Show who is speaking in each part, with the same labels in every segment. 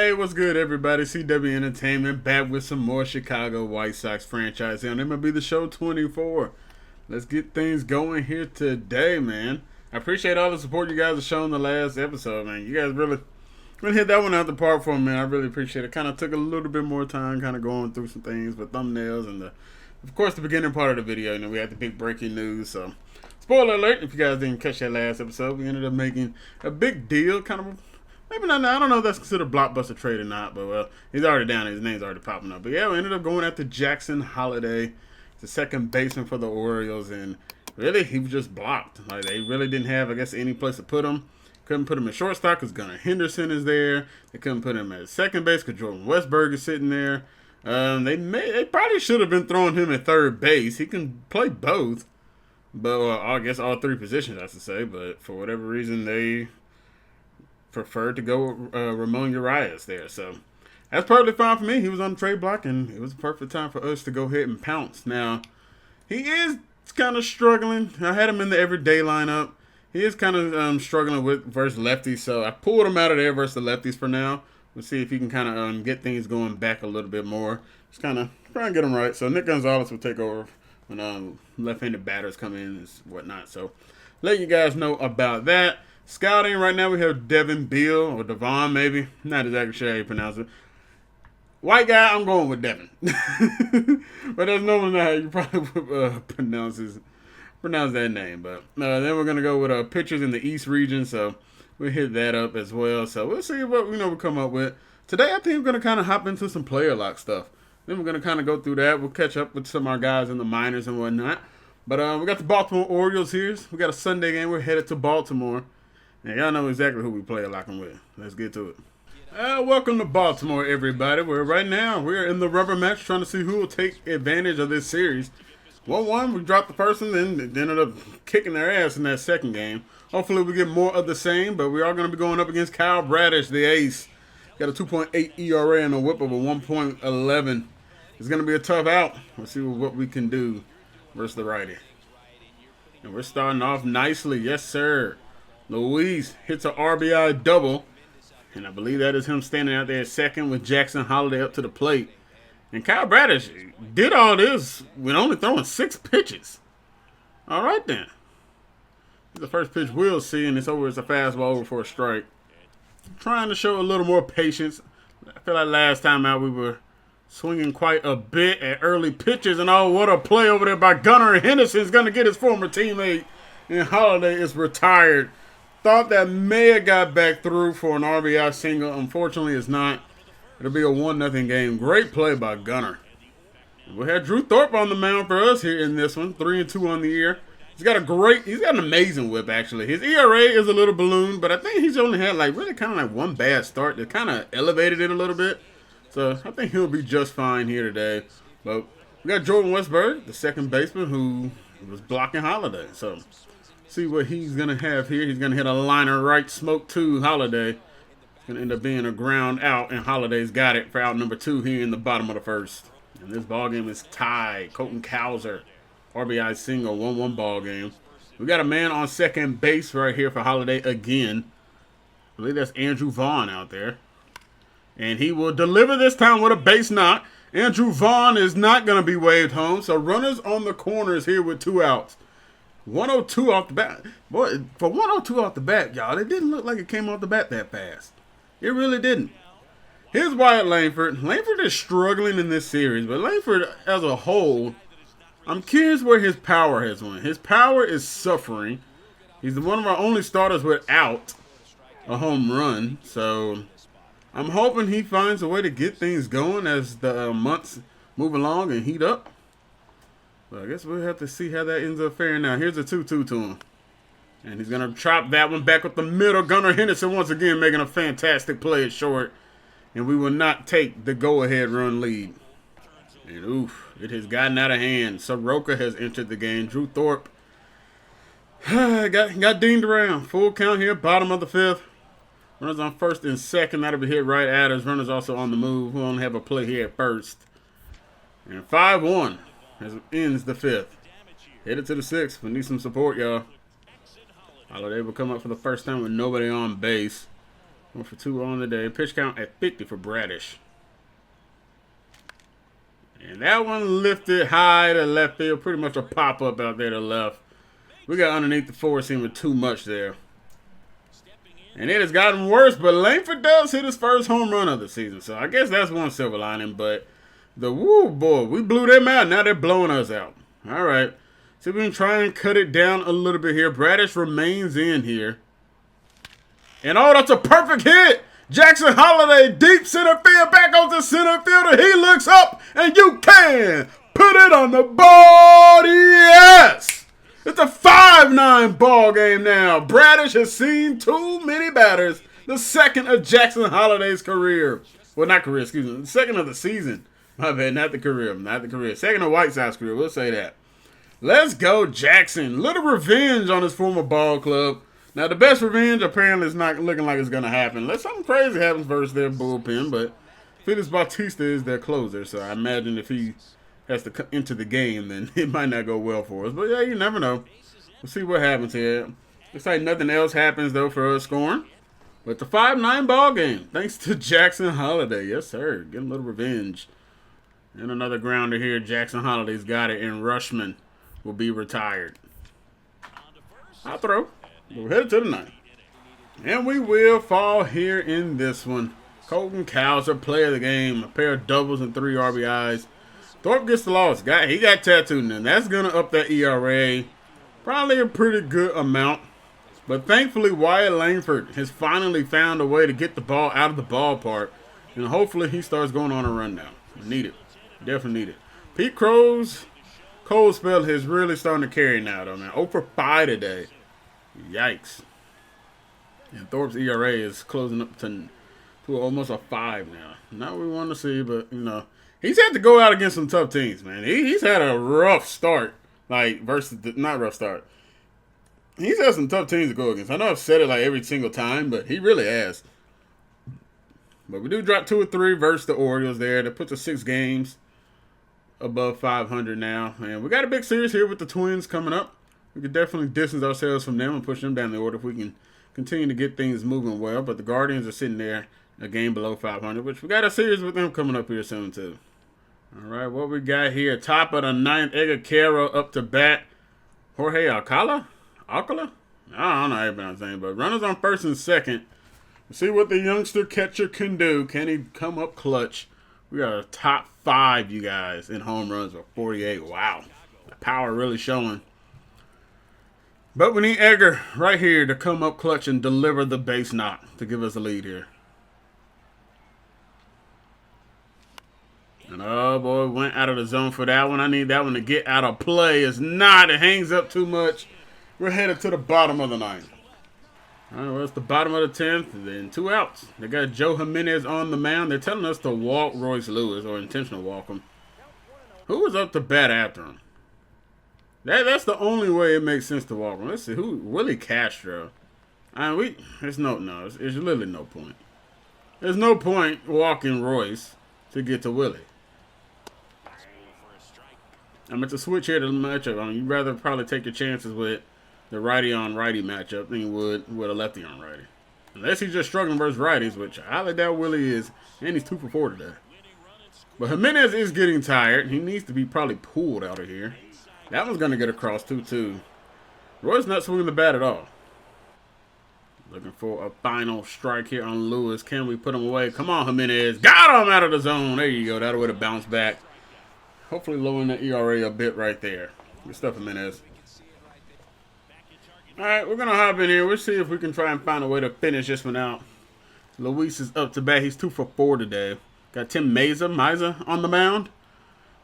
Speaker 1: Hey, what's good, everybody? CW Entertainment back with some more Chicago White Sox franchise here on MLB The Show 24. Let's get things going here today, man. I appreciate all the support you guys have shown the last episode, man. You guys really hit that one out the park for me, man. I really appreciate it. Kind of took a little bit more time kind of going through some things with thumbnails and, of course, the beginning part of the video. You know, we had the big breaking news, so spoiler alert, if you guys didn't catch that last episode, we ended up making a big deal, kind of. Maybe not. I don't know if that's considered a blockbuster trade or not, but well, he's already down. His name's already popping up. But yeah, we ended up going after Jackson Holliday, the second baseman for the Orioles, and really he was just blocked. Like they really didn't have, I guess, any place to put him. Couldn't put him in shortstop because Gunnar Henderson is there. They couldn't put him at second base because Jordan Westburg is sitting there. They probably should have been throwing him at third base. He can play both, but I guess all three positions, I should say. But for whatever reason, they preferred to go with Ramon Urias there. So that's perfectly fine for me. He was on the trade block, and it was a perfect time for us to go ahead and pounce. Now, he is kind of struggling. I had him in the everyday lineup. He is kind of struggling with versus lefties, so I pulled him out of there versus the lefties for now. We'll see if he can kind of get things going back a little bit more. Just kind of try and get him right. So Nick Gonzalez will take over when left-handed batters come in and whatnot. So let you guys know about that. Scouting right now, we have Devin Beal, or Devon maybe. Not exactly sure how you pronounce it. White guy, I'm going with Devin. But that's normally not how you probably would pronounce that name. But then we're going to go with pitchers in the East region, so we'll hit that up as well. So we'll see what we come up with. Today, I think we're going to kind of hop into some player lock stuff. Then we're going to kind of go through that. We'll catch up with some of our guys in the minors and whatnot. But we got the Baltimore Orioles here. We got a Sunday game. We're headed to Baltimore. And y'all know exactly who we play locking with. Let's get to it. Welcome to Baltimore, everybody. Right now we're in the rubber match trying to see who will take advantage of this series. 1-1, we dropped the first one, then ended up kicking their ass in that second game. Hopefully we get more of the same, but we are going to be going up against Kyle Bradish, the ace. Got a 2.8 ERA and a whip of a 1.11. It's going to be a tough out. Let's see what we can do versus the righty. And we're starting off nicely. Yes, sir. Luis hits an RBI double, and I believe that is him standing out there at second with Jackson Holliday up to the plate. And Kyle Bradish did all this with only throwing 6 pitches. All right, then. The first pitch we'll see, and it's over. It's a fastball over for a strike. Trying to show a little more patience. I feel like last time out we were swinging quite a bit at early pitches, and oh, what a play over there by Gunnar Henderson. Is going to get his former teammate, and Holliday is retired. Thought that may have got back through for an RBI single. Unfortunately, it's not. It'll be a 1-0 game. Great play by Gunnar. We had Drew Thorpe on the mound for us here in this one. 3-2 on the year. He's got an amazing whip, actually. His ERA is a little ballooned, but I think he's only had really kind of one bad start that kind of elevated it a little bit. So I think he'll be just fine here today. But we got Jordan Westburg, the second baseman, who was blocking Holliday. So see what he's going to have here. He's going to hit a liner right smoke to Holliday. It's going to end up being a ground out, and Holliday's got it for out number 2 here in the bottom of the first. And this ball game is tied. Colton Cowser, RBI single, 1-1 ball game. We got a man on second base right here for Holliday again. I believe that's Andrew Vaughn out there. And he will deliver this time with a base knock. Andrew Vaughn is not going to be waved home, so runners on the corners here with 2 outs. 102 off the bat. Boy, for 102 off the bat, y'all, it didn't look like it came off the bat that fast. It really didn't. Here's Wyatt Langford. Langford is struggling in this series, but Langford as a whole, I'm curious where his power has went. His power is suffering. He's one of our only starters without a home run, so I'm hoping he finds a way to get things going as the months move along and heat up. But I guess we'll have to see how that ends up faring out. Here's a 2-2 to him. And he's going to chop that one back with the middle. Gunnar Henderson once again making a fantastic play at short. And we will not take the go-ahead run lead. And oof, it has gotten out of hand. Soroka has entered the game. Drew Thorpe got dinged around. Full count here, bottom of the 5th. Runners on first and second. That'll be hit right at us. Runners also on the move. We'll only have a play here at first. And 5-1. As it ends the 5th. Headed to the 6th. We need some support, y'all. Holliday will come up for the first time with nobody on base. 1 for 2 on the day. Pitch count at 50 for Bradish. And that one lifted high to left field. Pretty much a pop-up out there to left. We got underneath the four seam with too much there. And it has gotten worse, but Langford does hit his first home run of the season. So I guess that's one silver lining. But the woo boy, we blew them out. Now they're blowing us out. All right. So we can try and cut it down a little bit here. Bradish remains in here. And oh, that's a perfect hit. Jackson Holliday, deep center field, back on the center fielder. He looks up, and you can put it on the board. Yes! It's a 5-9 ball game now. Bradish has seen too many batters. The second of Jackson Holliday's career. Well, not career, excuse me. The second of the season. My bad, not the career. Not the career. Second of White Sox career. We'll say that. Let's go, Jackson. Little revenge on his former ball club. Now, the best revenge apparently is not looking like it's going to happen. Unless something crazy happens versus their bullpen. But Felix Bautista is their closer. So I imagine if he has to enter the game, then it might not go well for us. But yeah, you never know. We'll see what happens here. Looks like nothing else happens, though, for us scoring. But the 5-9 ball game, thanks to Jackson Holliday. Yes, sir. Getting a little revenge. And another grounder here. Jackson Holliday's got it. And Rushman will be retired. I'll throw. We're headed to the ninth. And we will fall here in this one. Colton Cowser, player of the game. A pair of doubles and 3 RBIs. Thorpe gets the loss. He got tattooed in. That's going to up that ERA. Probably a pretty good amount. But thankfully, Wyatt Langford has finally found a way to get the ball out of the ballpark. And hopefully he starts going on a run now. We need it. Definitely need it. Pete Crow's cold spell is really starting to carry now, though, man. 0 for 5 today. Yikes. And Thorpe's ERA is closing up to almost a 5 now. Not what we want to see, but, you know. He's had to go out against some tough teams, man. He's had a rough start. Not rough start. He's had some tough teams to go against. I know I've said it like every single time, but he really has. But we do drop 2 or 3 versus the Orioles there. That puts us 6 games above 500 now. And we got a big series here with the Twins coming up. We could definitely distance ourselves from them and push them down the order if we can continue to get things moving well. But the Guardians are sitting there a game below 500, which we got a series with them coming up here soon too. All right, what we got here? Top of the 9th, Edgar Caro up to bat. Jorge Alcala? I don't know how you pronounce his name, but runners on first and second. Let's see what the youngster catcher can do. Can he come up clutch? We are top 5, you guys, in home runs with 48. Wow. The power really showing. But we need Edgar right here to come up clutch and deliver the base knock to give us a lead here. And oh boy, went out of the zone for that one. I need that one to get out of play. It's not. It hangs up too much. We're headed to the bottom of the 9th. All right, well, it's the bottom of the 10th. And then 2 outs. They got Joe Jimenez on the mound. They're telling us to walk Royce Lewis or intentional walk him. Who was up to bat after him? That's the only way it makes sense to walk him. Let's see. Willie Castro. There's literally no point. There's no point walking Royce to get to Willie. I'm going to switch here to the matchup. You'd rather probably take your chances with the righty-on-righty matchup than you would with a lefty-on-righty. Unless he's just struggling versus righties, which I highly doubt Willie is. And he's 2 for 4 today. But Jimenez is getting tired. He needs to be probably pulled out of here. That one's going to get across 2-2. Roy's not swinging the bat at all. Looking for a final strike here on Lewis. Can we put him away? Come on, Jimenez. Got him out of the zone. There you go. That would have bounced back. Hopefully lowering the ERA a bit right there. Good stuff, Jimenez. All right, we're going to hop in here. We'll see if we can try and find a way to finish this one out. Luis is up to bat. He's 2 for 4 today. Got Tim Meza on the mound.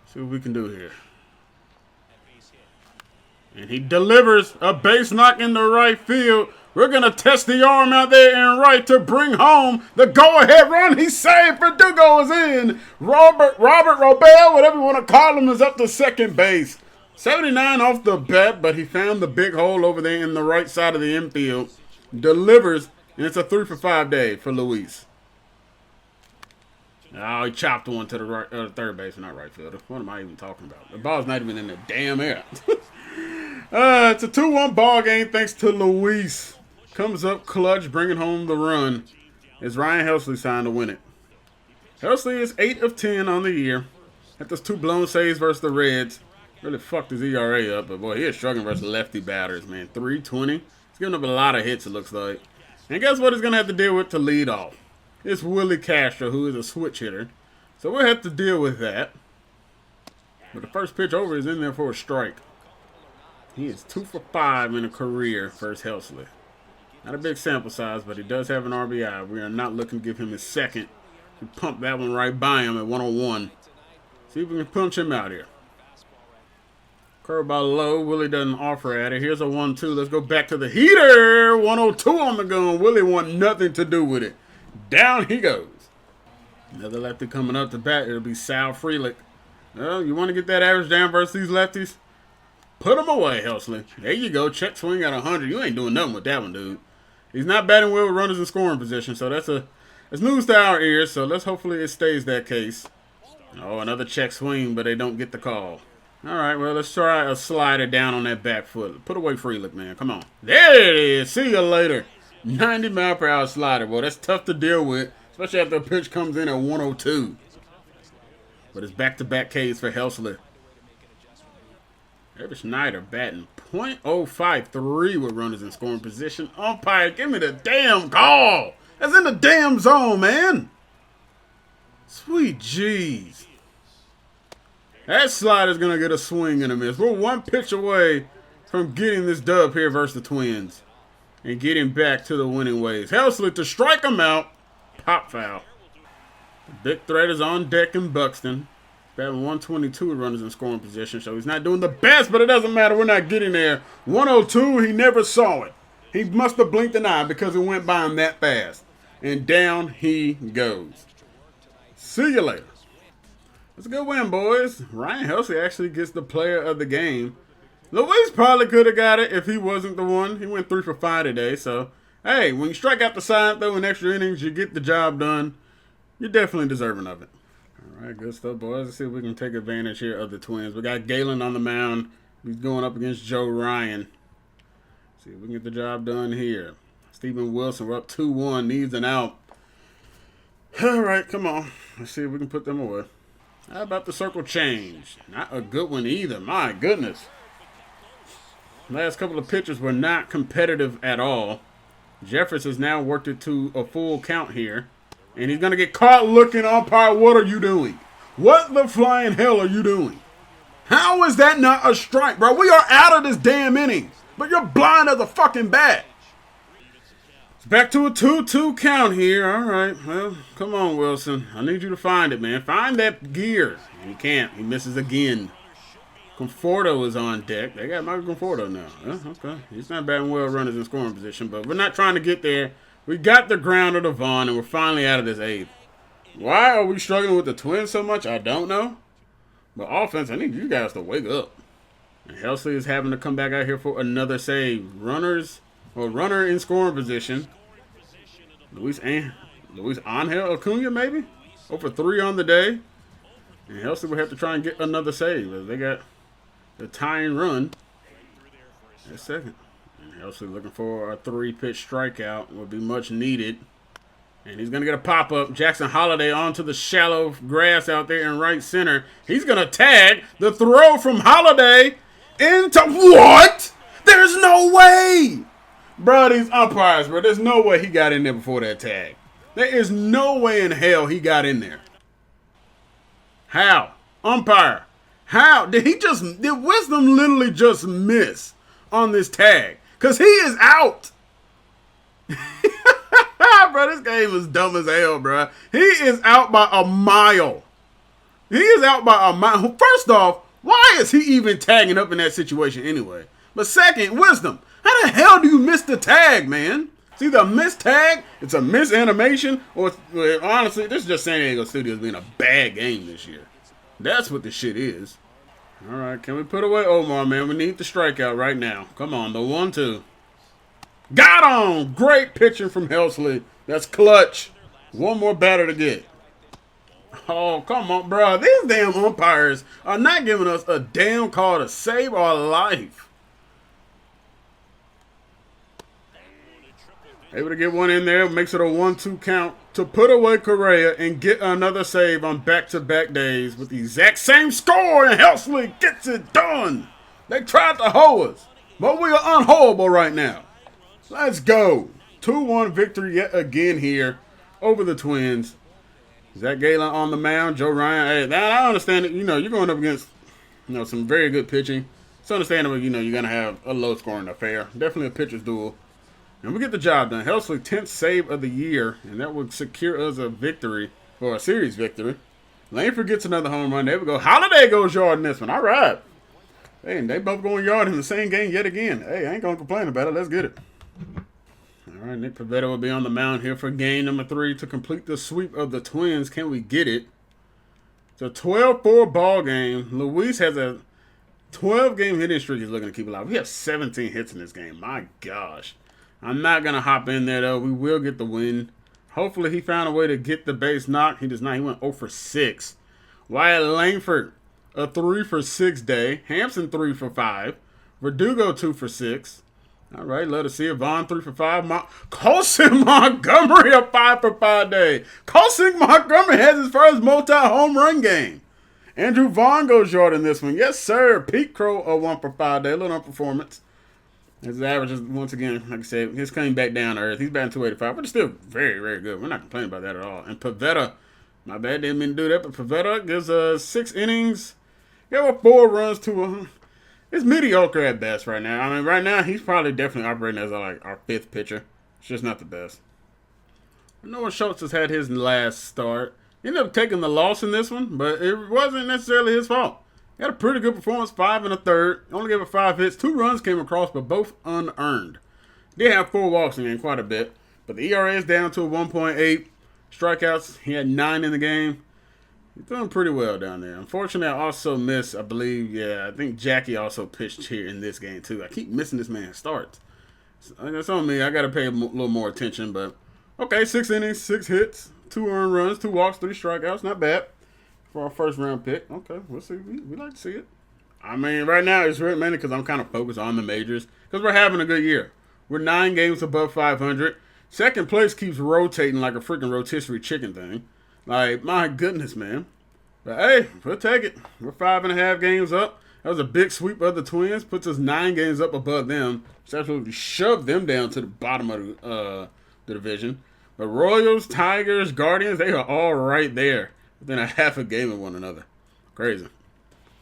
Speaker 1: See what we can do here. And he delivers a base knock in the right field. We're going to test the arm out there in right to bring home the go-ahead run. He's saved. Verdugo is in. Robert Robel, whatever you want to call him, is up to second base. 79 off the bat, but he found the big hole over there in the right side of the infield. Delivers, and it's a 3 for 5 day for Luis. Oh, he chopped one to the right, third base, not right fielder. What am I even talking about? The ball's not even in the damn air. It's a 2-1 ball game thanks to Luis. Comes up clutch, bringing home the run. Is Ryan Helsley signed to win it? Helsley is 8 of 10 on the year. Had those 2 blown saves versus the Reds. Really fucked his ERA up, but boy, he is struggling versus lefty batters, man. 320. He's giving up a lot of hits, it looks like. And guess what he's going to have to deal with to lead off? It's Willie Castro, who is a switch hitter. So we'll have to deal with that. But the first pitch over is in there for a strike. He is 2 for 5 in a career versus Helsley. Not a big sample size, but he does have an RBI. We are not looking to give him his second. We pump that one right by him at 101. See if we can punch him out here. Curveball low. Willie doesn't offer at it. Here's a 1-2. Let's go back to the heater. 102 on the gun. Willie want nothing to do with it. Down he goes. Another lefty coming up to bat. It'll be Sal Frelick. Well, you want to get that average down versus these lefties? Put him away, Helsley. There you go. Check swing at 100. You ain't doing nothing with that one, dude. He's not batting well with runners in scoring position, so that's news to our ears. So let's hopefully it stays that case. Oh, another check swing, but they don't get the call. All right, well, let's try a slider down on that back foot. Put away Frelick, man. Come on. There it is. See you later. 90-mile-per-hour slider. Boy, that's tough to deal with, especially after a pitch comes in at 102. But it's back-to-back Ks for Helsley. Everett Schneider batting .053 with runners in scoring position. Umpire, give me the damn call. That's in the damn zone, man. Sweet jeez. That slider's going to get a swing and a miss. We're 1 pitch away from getting this dub here versus the Twins. And getting back to the winning ways. Helsley to strike him out. Pop foul. The big threat is on deck in Buxton. Batting 122 with runners in scoring position. So he's not doing the best, but it doesn't matter. We're not getting there. 102, he never saw it. He must have blinked an eye because it went by him that fast. And down he goes. See you later. That's a good win, boys. Ryan Helsley actually gets the player of the game. Luis probably could have got it if he wasn't the one. He went 3 for 5 today. So, hey, when you strike out the side, throw in extra innings, you get the job done. You're definitely deserving of it. All right, good stuff, boys. Let's see if we can take advantage here of the Twins. We got Galen on the mound. He's going up against Joe Ryan. See if we can get the job done here. Steven Wilson, we're up 2-1, needs an out. All right, come on. Let's see if we can put them away. How about the circle change? Not a good one either. My goodness. Last couple of pitchers were not competitive at all. Jeffers has now worked it to a full count here. And he's going to get caught looking. Umpire, what are you doing? What the flying hell are you doing? How is that not a strike, bro? We are out of this damn inning. But you're blind as a fucking bat. Back to a 2-2 count here. All right. Well, come on, Wilson. I need you to find it, man. Find that gear. He can't. He misses again. Conforto is on deck. They got Michael Conforto now. Okay. He's not batting well runners in scoring position, but we're not trying to get there. We got the grounder to Vaughn, and we're finally out of this 8th. Why are we struggling with the Twins so much? I don't know. But offense, I need you guys to wake up. And Helsley is having to come back out here for another save. Runner in scoring position. Luis Angel Acuna, maybe? 0 for 3 on the day. And Helsley will have to try and get another save. They got the tying run at second. And Helsley looking for a 3-pitch strikeout. Would be much needed. And he's going to get a pop-up. Jackson Holliday onto the shallow grass out there in right center. He's going to tag the throw from Holliday into what? There's no way! Bro, these umpires, bro, there's no way he got in there before that tag. There is no way in hell he got in there. How? Umpire. How? Did Wisdom literally just miss on this tag? Because he is out. Bro, this game is dumb as hell, bro. He is out by a mile. He is out by a mile. First off, why is he even tagging up in that situation anyway? But second, Wisdom. How the hell do you miss the tag, man? It's either a missed tag, it's a missed animation, or honestly, this is just San Diego Studios being a bad game this year. That's what this shit is. All right, can we put away Omar, man? We need the strikeout right now. Come on, the 1-2. Got on! Great pitching from Helsley. That's clutch. One more batter to get. Oh, come on, bro. These damn umpires are not giving us a damn call to save our life. Able to get one in there, makes it a 1-2 count to put away Correa and get another save on back-to-back days with the exact same score, and Helsley gets it done. They tried to hold us, but we are unholdable right now. Let's go. 2-1 victory yet again here over the Twins. Zach Gallen on the mound, Joe Ryan. Hey, now I understand it. You're going up against some very good pitching. It's understandable, you're going to have a low-scoring affair. Definitely a pitcher's duel. And we get the job done. Helsley, 10th save of the year, and that would secure us a victory, or a series victory. Langford gets another home run. There we go. Holliday goes yard in this one. All right. Hey, and they both going yard in the same game yet again. Hey, I ain't going to complain about it. Let's get it. All right, Nick Pivetta will be on the mound here for game number 3 to complete the sweep of the Twins. Can we get it? It's a 12-4 ball game. Luis has a 12-game hitting streak he's looking to keep alive. We have 17 hits in this game. My gosh. I'm not going to hop in there, though. We will get the win. Hopefully, he found a way to get the base knock. He does not. He went 0 for 6. Wyatt Langford, a 3 for 6 day. Hampson, 3 for 5. Verdugo, 2 for 6. All right, let us see it. Vaughn, 3 for 5. Colson Montgomery, a 5 for 5 day. Colson Montgomery has his first multi-home run game. Andrew Vaughn goes yard in this one. Yes, sir. Pete Crow, a 1 for 5 day. A little performance. His average is, once again, like I said, he's coming back down to earth. He's batting 285, but it's still very, very good. We're not complaining about that at all. And Pivetta, my bad, didn't mean to do that, but Pivetta gives us 6 innings. Gave up 4 runs to him. It's mediocre at best right now. I mean, right now, he's probably definitely operating as our 5th pitcher. It's just not the best. Noah Schultz has had his last start. He ended up taking the loss in this one, but it wasn't necessarily his fault. He had a pretty good performance, 5 1/3. Only gave up 5 hits. 2 runs came across, but both unearned. Did have 4 walks in the game, quite a bit. But the ERA is down to a 1.8. Strikeouts, he had 9 in the game. He's doing pretty well down there. Unfortunately, I also missed, I believe, I think Jackie also pitched here in this game, too. I keep missing this man's starts. So that's on me. I got to pay a little more attention. But, okay, 6 innings, 6 hits, 2 earned runs, 2 walks, 3 strikeouts. Not bad for our first round pick. Okay, we'll see. We like to see it. I mean, right now it's really mainly because I'm kind of focused on the majors because we're having a good year. We're 9 games above 500. Second place keeps rotating like a freaking rotisserie chicken thing. Like, my goodness, man. But, hey, we'll take it. We're 5.5 games up. That was a big sweep of the Twins. Puts us 9 games up above them. Just absolutely shoved them down to the bottom of the division. But Royals, Tigers, Guardians, they are all right there within a half a game of one another. Crazy.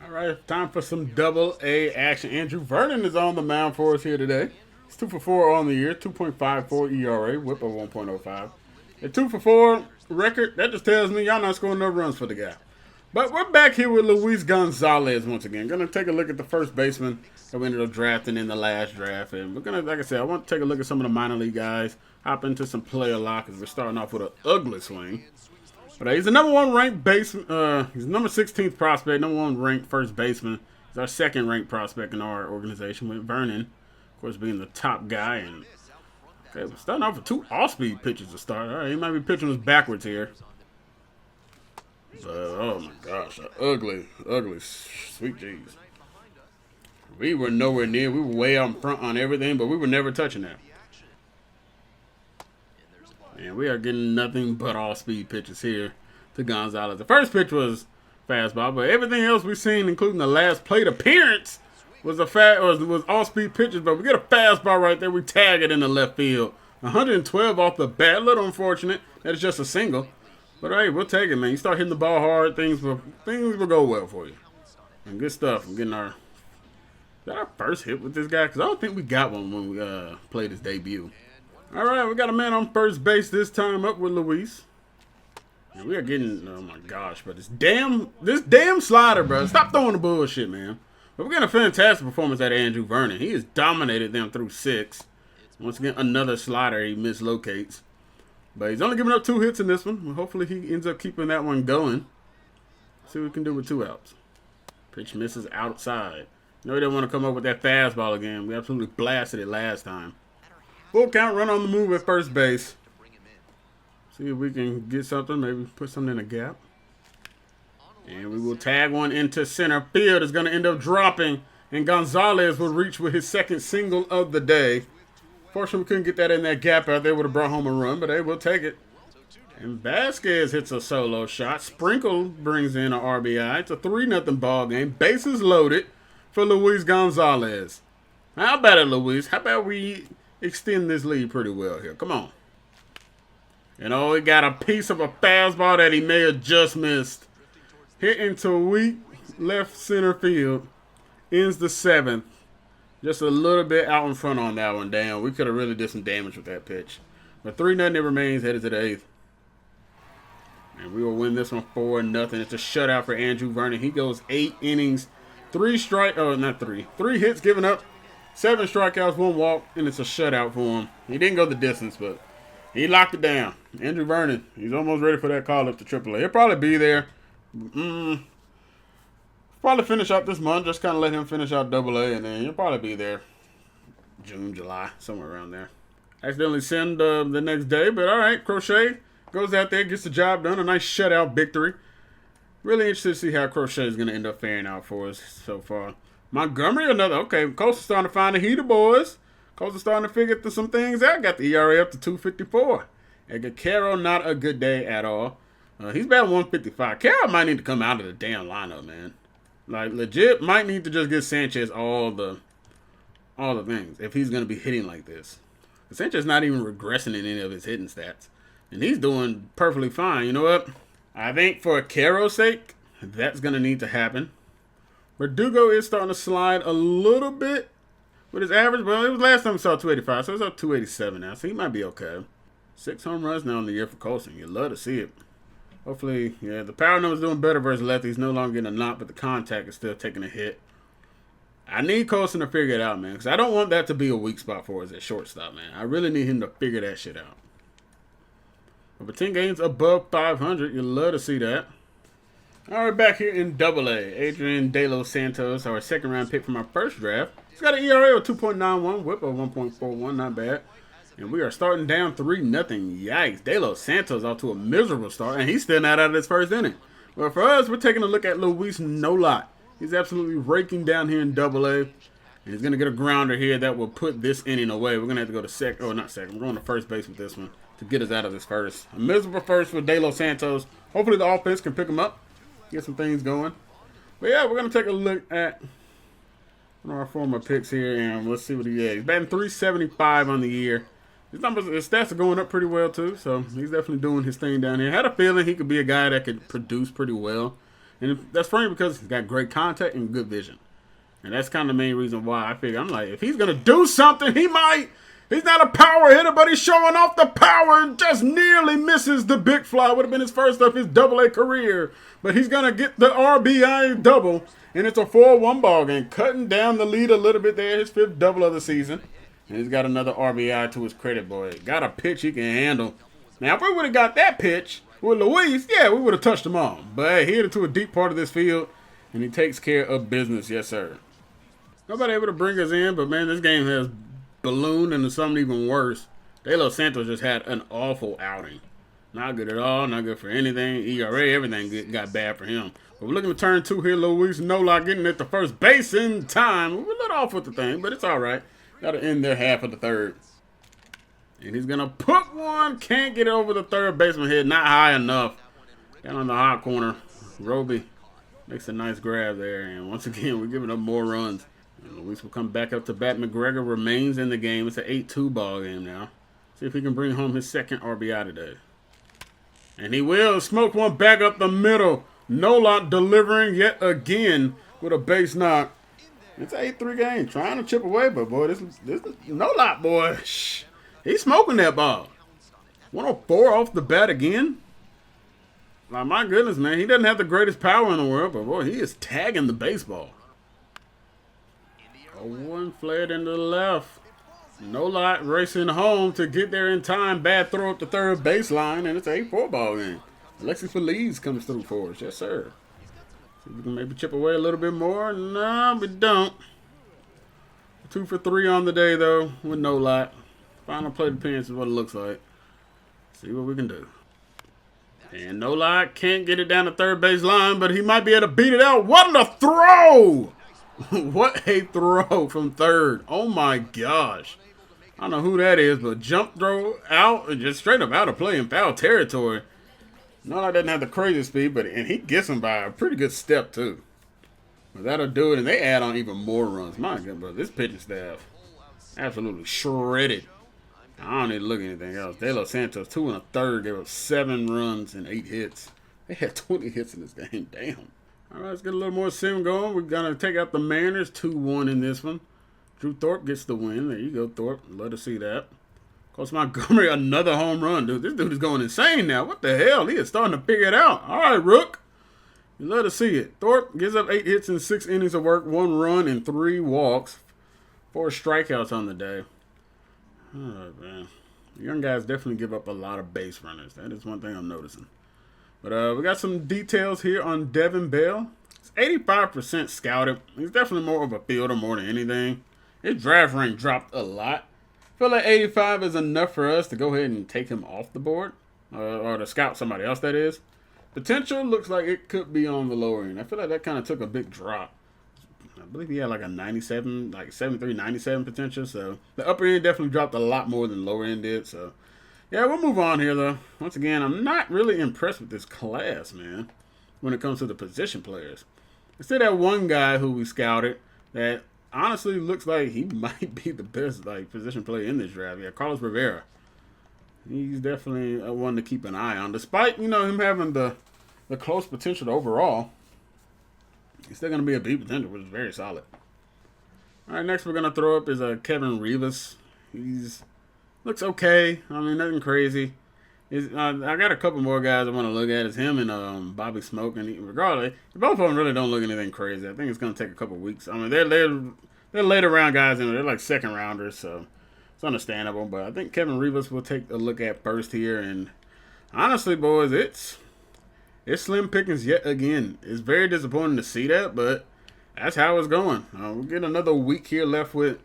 Speaker 1: All right, time for some double-A action. Andrew Vernon is on the mound for us here today. He's 2 for 4 on the year, 2.54 ERA, whip of 1.05. A 2 for 4 record, that just tells me y'all not scoring no runs for the guy. But we're back here with Luis Gonzalez once again. Going to take a look at the first baseman that we ended up drafting in the last draft. And we're going to, like I said, I want to take a look at some of the minor league guys, hop into some player lock because we're starting off with an ugly swing. But he's the number 1 ranked baseman. He's the number 16th prospect, number 1 ranked first baseman. He's our 2nd ranked prospect in our organization with Vernon, of course, being the top guy. And okay, we're starting off with 2 off-speed pitches to start. All right, he might be pitching us backwards here. But, oh my gosh, ugly, sweet jeez. We were nowhere near. We were way out in front on everything, but we were never touching that. And we are getting nothing but all-speed pitches here to Gonzalez. The first pitch was fastball, but everything else we've seen, including the last plate appearance, was was all-speed pitches. But we get a fastball right there. We tag it in the left field. 112 off the bat. A little unfortunate. That is just a single. But hey, we'll take it, man. You start hitting the ball hard, things will go well for you. And good stuff. I'm getting is that our first hit with this guy? Because I don't think we got one when we played his debut. All right, we got a man on first base this time up with Luis. And we are getting, oh my gosh, but this damn slider, bro. Stop throwing the bullshit, man. But we're getting a fantastic performance out of Andrew Vernon. He has dominated them through 6. Once again, another slider he mislocates. But he's only giving up 2 hits in this one. Well, hopefully he ends up keeping that one going. See what we can do with 2 outs. Pitch misses outside. No, he didn't want to come up with that fastball again. We absolutely blasted it last time. Full count, run on the move at first base. See if we can get something. Maybe put something in a gap. And we will tag one into center field. It's going to end up dropping. And Gonzalez will reach with his 2nd single of the day. Fortunately, we couldn't get that in that gap out there. Would have brought home a run, but hey, we'll take it. And Vasquez hits a solo shot. Sprinkle brings in an RBI. It's a 3-0 ball game. Bases loaded for Luis Gonzalez. How about it, Luis? How about we extend this lead pretty well here? Come on. And oh, he got a piece of a fastball that he may have just missed. Hit into weak left center field. Ends the 7th. Just a little bit out in front on that one. Damn, we could have really did some damage with that pitch. But 3-0 it remains, headed to the 8th. And we will win this one 4-0. It's a shutout for Andrew Vernon. He goes 8 innings, 3 hits given up, 7 strikeouts, 1 walk, and it's a shutout for him. He didn't go the distance, but he locked it down. Andrew Vernon, he's almost ready for that call up to AAA. He'll probably be there. Probably finish out this month. Just kind of let him finish out AA, and then he'll probably be there June, July, somewhere around there. Accidentally send the next day, but all right. Crochet goes out there, gets the job done. A nice shutout victory. Really interested to see how Crochet is going to end up faring out for us so far. Montgomery, another. Okay, Colson's starting to find the heater, boys. Colson's starting to figure some things out. Got the ERA up to 2.54. And Caro, not a good day at all. He's batting 155. Caro might need to come out of the damn lineup, man. Like, legit, might need to just give Sanchez all the things if he's going to be hitting like this. Sanchez not even regressing in any of his hitting stats. And he's doing perfectly fine. You know what? I think for Caro's sake, that's going to need to happen. Verdugo is starting to slide a little bit with his average. Well, it was last time we saw 285, so it's up 287 now. So he might be okay. 6 home runs now in the year for Colson. You'd love to see it. Hopefully, yeah, the power number's doing better versus lefties. No longer getting a knock, but the contact is still taking a hit. I need Colson to figure it out, man, because I don't want that to be a weak spot for us at shortstop, man. I really need him to figure that shit out. But 10 games above 500, you'd love to see that. All right, back here in AA. Adrian De Los Santos, our second-round pick from our first draft. He's got an ERA of 2.91, whip of 1.41, not bad. And we are starting down 3-0. Yikes. De Los Santos off to a miserable start, and he's still not out of his first inning. Well, for us, we're taking a look at Luis Nolot. He's absolutely raking down here in AA. And he's going to get a grounder here that will put this inning away. We're going to have to go to second. Oh, not second. We're going to first base with this one to get us out of this first. A miserable first for De Los Santos. Hopefully the offense can pick him up, get some things going. But, yeah, we're going to take a look at one of our former picks here, and let's see what he is. He's batting 375 on the year. His stats are going up pretty well, too, so he's definitely doing his thing down here. Had a feeling he could be a guy that could produce pretty well. And that's funny because he's got great contact and good vision. And that's kind of the main reason why I figure, I'm like, if he's going to do something, he might. He's not a power hitter, but he's showing off the power and just nearly misses the big fly. Would have been his first of his AA career. But he's going to get the RBI double, and it's a 4-1 ball game. Cutting down the lead a little bit there, his 5th double of the season. And he's got another RBI to his credit, boy. Got a pitch he can handle. Now, if we would have got that pitch with Luis, yeah, we would have touched him on. But hey, he hit it to a deep part of this field, and he takes care of business. Yes, sir. Nobody able to bring us in, but, man, this game has ballooned into something even worse. De Los Santos just had an awful outing. Not good at all. Not good for anything. ERA, everything got bad for him. But we're looking to turn 2 here. Luis Nolot getting at the first base in time. We're a little off with the thing, but it's all right. Got to end their half of the third. And he's going to put one. Can't get it over the third baseman head. Not high enough. Down on the hot corner. Roby makes a nice grab there. And once again, we're giving up more runs. And Luis will come back up to bat. McGregor remains in the game. It's an 8-2 ball game now. See if he can bring home his second RBI today. And he will. Smoke one back up the middle. Nolot delivering yet again with a base knock. It's an 8-3 game. Trying to chip away, but, boy, this Nolot, boy. Shh. He's smoking that ball. 104 off the bat again. Like, my goodness, man. He doesn't have the greatest power in the world, but, boy, he is tagging the baseball. 0-1 flared into the left. Nolot racing home to get there in time. Bad throw up the third baseline, and it's an 8-4 ball game. Alexis Feliz comes through for us. Yes, sir. See if we can maybe chip away a little bit more. No, we don't. 2 for 3 on the day, though, with Nolot. Final plate appearance is what it looks like. See what we can do. And Nolot can't get it down the third base line, but he might be able to beat it out. What a throw! What a throw from third. Oh, my gosh. I don't know who that is, but jump throw out and just straight up out of play in foul territory. Nolot doesn't have the crazy speed, and he gets him by a pretty good step too. But that'll do it, and they add on even more runs. My God, bro, this pitching staff absolutely shredded. I don't need to look at anything else. De Los Santos, 2 1/3, gave up 7 runs and 8 hits. They had 20 hits in this game. Damn. All right, let's get a little more sim going. We're going to take out the Mariners, 2-1 in this one. Drew Thorpe gets the win. There you go, Thorpe. Love to see that. Colson Montgomery, another home run, dude. This dude is going insane now. What the hell? He is starting to figure it out. All right, Rook. You love to see it. Thorpe gives up 8 hits in 6 innings of work, 1 run and 3 walks, 4 strikeouts on the day. All right, man. The young guys definitely give up a lot of base runners. That is one thing I'm noticing. But we got some details here on Devin Bell. He's 85% scouted. He's definitely more of a fielder more than anything. His draft rank dropped a lot. I feel like 85 is enough for us to go ahead and take him off the board. Or to scout somebody else, that is. Potential looks like it could be on the lower end. I feel like that kind of took a big drop. I believe he had like a 97, like 73, 97 potential. So the upper end definitely dropped a lot more than the lower end did. So yeah, we'll move on here though. Once again, I'm not really impressed with this class, man, when it comes to the position players. Instead of that one guy who we scouted that honestly looks like he might be the best like position player in this draft. Yeah, Carlos Rivera. He's definitely one to keep an eye on. Despite, him having the close potential overall, he's still going to be a B potential, which is very solid. All right, next we're going to throw up is Kevin Rivas. He's looks okay. I mean, nothing crazy. I got a couple more guys I want to look at. It's him and Bobby Smoke. And regardless, both of them really don't look anything crazy. I think it's going to take a couple weeks. I mean, they're later round guys, and they're like second rounders, so it's understandable. But I think Kevin Rivas will take a look at first here. And honestly, boys, it's slim pickings yet again. It's very disappointing to see that, but that's how it's going. We'll get another week here left with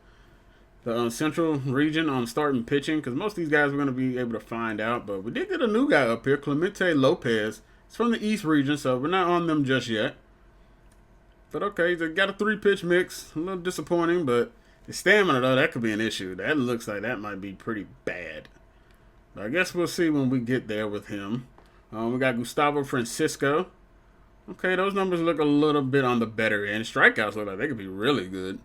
Speaker 1: the Central region on starting pitching, because most of these guys we're going to be able to find out. But we did get a new guy up here, Clemente Lopez. It's from the East region, so we're not on them just yet. But okay, they got a 3-pitch mix. A little disappointing, but his stamina, though, that could be an issue. That looks like that might be pretty bad. But I guess we'll see when we get there with him. We got Gustavo Francisco. Okay, those numbers look a little bit on the better end. Strikeouts look like they could be really good.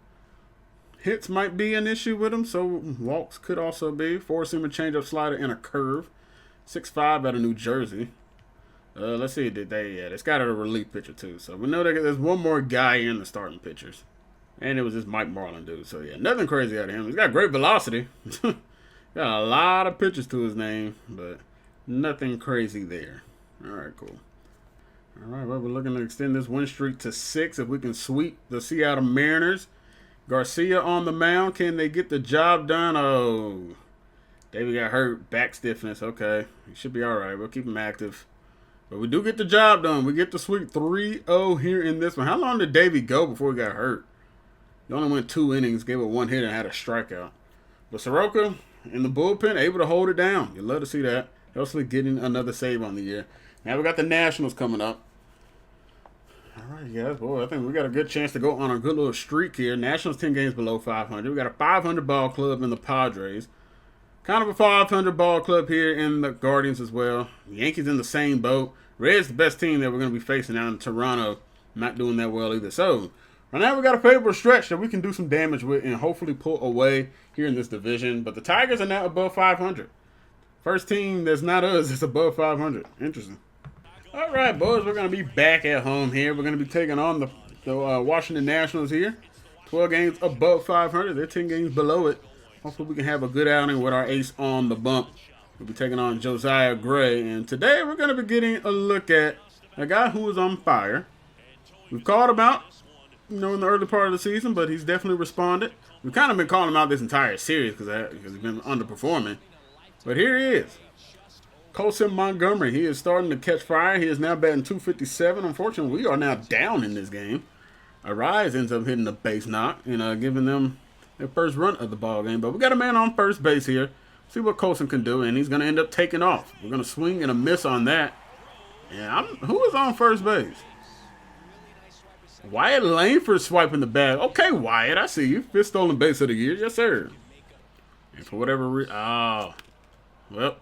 Speaker 1: Hits might be an issue with him, so walks could also be. 4-seamer, changeup, slider, and a curve. 6'5" out of New Jersey. Let's see, it's got a relief pitcher too. So we know that there's one more guy in the starting pitchers. And it was this Mike Marlin dude. So yeah, nothing crazy out of him. He's got great velocity. Got a lot of pitches to his name, but nothing crazy there. All right, cool. All right, well, we're looking to extend this win streak to 6 if we can sweep the Seattle Mariners. Garcia on the mound. Can they get the job done? Oh, David got hurt. Back stiffness. Okay. He should be all right. We'll keep him active. But we do get the job done. We get the sweep 3-0 here in this one. How long did Davey go before he got hurt? He only went 2 innings, gave it 1 hit, and had a strikeout. But Soroka in the bullpen, able to hold it down. You love to see that. Hopefully getting another save on the year. Now we got the Nationals coming up. All right, guys. Boy, I think we got a good chance to go on a good little streak here. Nationals 10 games below 500. We got a 500 ball club in the Padres. Kind of a 500 ball club here in the Guardians as well. The Yankees in the same boat. Reds the best team that we're going to be facing out in Toronto. Not doing that well either. So, right now we got a favorable stretch that we can do some damage with and hopefully pull away here in this division. But the Tigers are now above 500. First team that's not us is above 500. Interesting. All right, boys, we're going to be back at home here. We're going to be taking on the Washington Nationals here. 12 games above 500. They're 10 games below it. Hopefully we can have a good outing with our ace on the bump. We'll be taking on Josiah Gray. And today we're going to be getting a look at a guy who is on fire. We've called him out, in the early part of the season, but he's definitely responded. We've kind of been calling him out this entire series because he's been underperforming. But here he is. Colson Montgomery. He is starting to catch fire. He is now batting .257. Unfortunately, we are now down in this game. Arise ends up hitting a base knock and giving them their first run of the ball game. But we got a man on first base here. See what Colson can do, and he's going to end up taking off. We're going to swing and a miss on that. And who is on first base? Wyatt Langford swiping the bag. Okay, Wyatt, I see you. Fifth stolen base of the year. Yes, sir. And for whatever reason, well,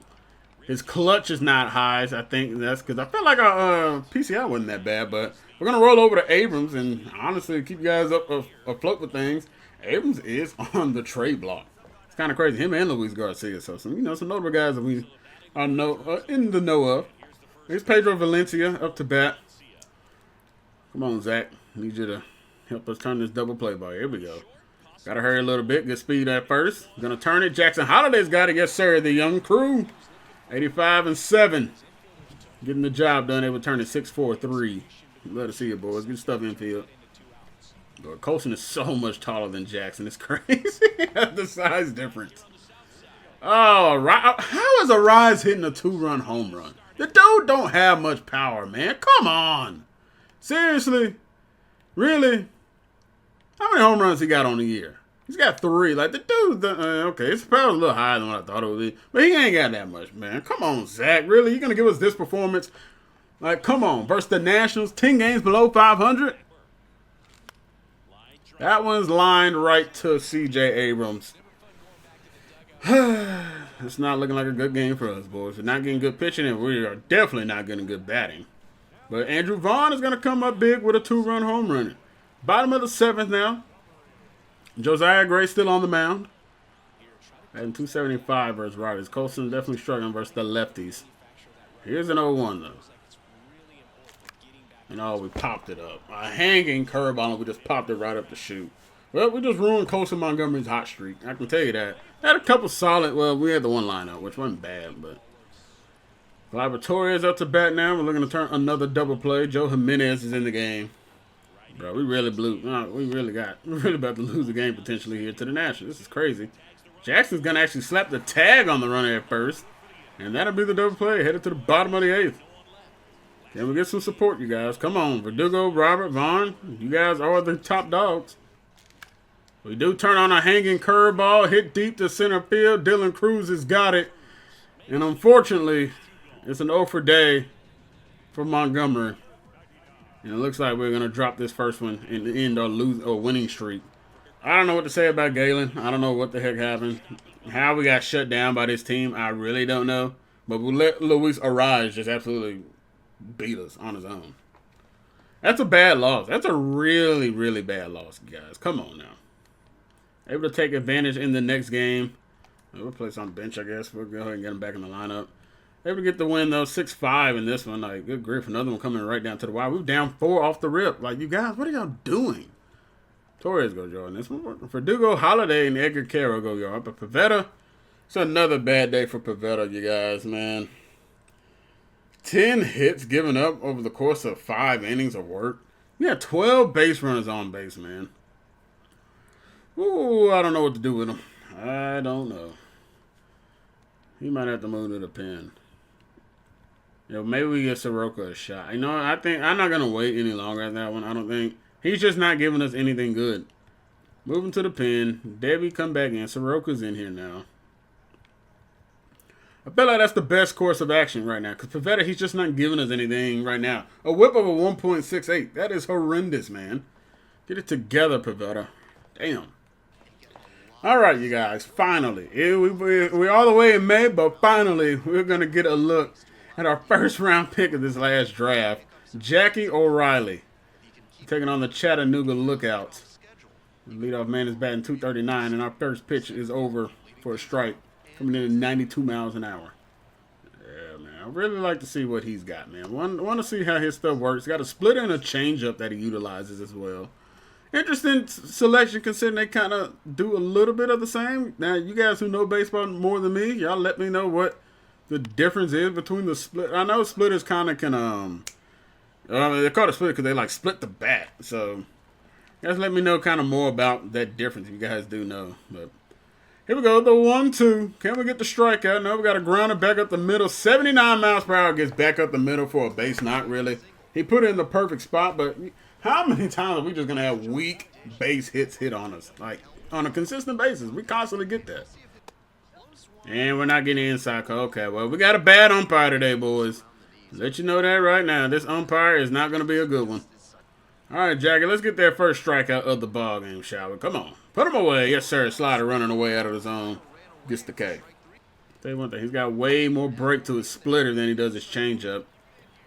Speaker 1: his clutch is not high. So I think that's because I felt like our PCI wasn't that bad. But we're going to roll over to Abrams and honestly keep you guys up afloat with things. Abrams is on the trade block. It's kind of crazy. Him and Luis Garcia. So some notable guys that we are in the know of. Here's Pedro Valencia up to bat. Come on, Zach. Need you to help us turn this double play ball. Here we go. Got to hurry a little bit. Good speed at first. Going to turn it. Jackson Holliday's got it. Yes, sir. The young crew. 85-7. Getting the job done. They would turn it 6-4-3. Let us see it, boys. Good stuff, Infield. But Colson is so much taller than Jackson. It's crazy. The size difference. Oh, how is Arise hitting a 2-run home run? The dude don't have much power, man. Come on. Seriously? Really? How many home runs he got on the year? He's got 3. Like, the dude, okay, his power's a little higher than what I thought it would be. But he ain't got that much, man. Come on, Zach. Really? You going to give us this performance? Like, come on. Versus the Nationals, 10 games below 500? That one's lined right to C.J. Abrams. It's not looking like a good game for us, boys. We're not getting good pitching, and we are definitely not getting good batting. But Andrew Vaughn is going to come up big with a 2-run home run. Bottom of the 7th now. Josiah Gray still on the mound. Batting .275 versus Rogers. Colson definitely struggling versus the lefties. Here's an 0-1, though. And we popped it up. A hanging curveball, and we just popped it right up the chute. Well, we just ruined Colson Montgomery's hot streak. I can tell you that. Had a couple solid, we had the one lineup, which wasn't bad, but. Torres up to bat now. We're looking to turn another double play. Joe Jimenez is in the game. Bro, we really we're about to lose the game potentially here to the Nationals. This is crazy. Jackson's going to actually slap the tag on the runner at first. And that'll be the double play. Headed to the bottom of the 8th. Can we get some support, you guys? Come on. Verdugo, Robert, Vaughn. You guys are the top dogs. We do turn on a hanging curveball. Hit deep to center field. Dylan Cruz has got it. And unfortunately, it's an 0 for day for Montgomery. And it looks like we're going to drop this first one and end our winning streak. I don't know what to say about Galen. I don't know what the heck happened. How we got shut down by this team, I really don't know. But we'll let Luis Arise just absolutely beat us on his own. That's a bad loss. That's a really, really bad loss, guys. Come on now. Able to take advantage in the next game. We'll place on the bench, I guess. We'll go ahead and get him back in the lineup. Able to get the win, though. 6-5 in this one. Like, good grief. Another one coming right down to the wire. We're down 4 off the rip. Like, you guys, what are y'all doing? Torres go yard in this one. Verdugo, Holliday, and Edgar Carroll go yard. But Pivetta, it's another bad day for Pivetta, you guys, man. 10 hits given up over the course of 5 innings of work. We had 12 base runners on base, man. Ooh, I don't know what to do with him. I don't know. He might have to move to the pen. Maybe we get Soroka a shot. I think I'm not going to wait any longer at that one. I don't think. He's just not giving us anything good. Moving to the pen. Debbie come back in. Soroka's in here now. I feel like that's the best course of action right now. Because Pivetta, he's just not giving us anything right now. A whip of a 1.68. That is horrendous, man. Get it together, Pivetta. Damn. All right, you guys. Finally. We're all the way in May, but finally, we're going to get a look at our first round pick of this last draft. Jackie O'Reilly. Taking on the Chattanooga Lookouts. The leadoff man is batting .239, and our first pitch is over for a strike. Coming in at 92 miles an hour. Yeah, man. I really like to see what he's got, man. Want to see how his stuff works. Got a splitter and a changeup that he utilizes as well. Interesting selection considering they kind of do a little bit of the same. Now, you guys who know baseball more than me, y'all let me know what the difference is between the split. I know splitters kind of can, they call it split because they like split the bat. So, you guys let me know kind of more about that difference if you guys do know. But here we go, the 1-2. Can we get the strikeout? No, we got a grounder back up the middle. 79 miles per hour gets back up the middle for a base knock, really. He put it in the perfect spot, but how many times are we just going to have weak base hits hit on us? Like, on a consistent basis. We constantly get that. And we're not getting inside call. Okay, well, we got a bad umpire today, boys. Let you know that right now. This umpire is not going to be a good one. All right, Jackie, let's get that first strikeout of the ball game, shall we? Come on. Put him away. Yes, sir. Slider running away out of the zone. gets the K. Tell you one thing, he's got way more break to his splitter than he does his changeup.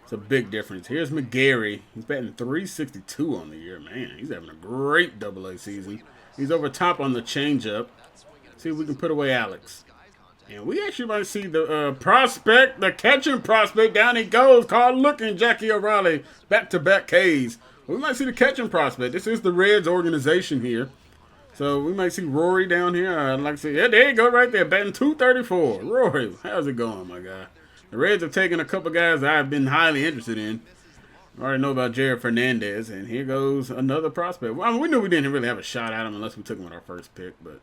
Speaker 1: It's a big difference. Here's McGarry. He's batting .362 on the year. Man, he's having a great Double-A season. He's over top on the changeup. See if we can put away Alex. And we actually might see the prospect, the catching prospect. Down he goes. Card looking, Jackie O'Reilly. Back-to-back Ks. We might see the catching prospect. This is the Reds organization here. So we might see Rory down here. I'd like to see. Yeah, there you go right there. Batting .234. Rory, how's it going, my guy? The Reds have taken a couple guys that I've been highly interested in. I already know about Jared Fernandez. And here goes another prospect. Well, I mean, we knew we didn't really have a shot at him unless we took him with our first pick. But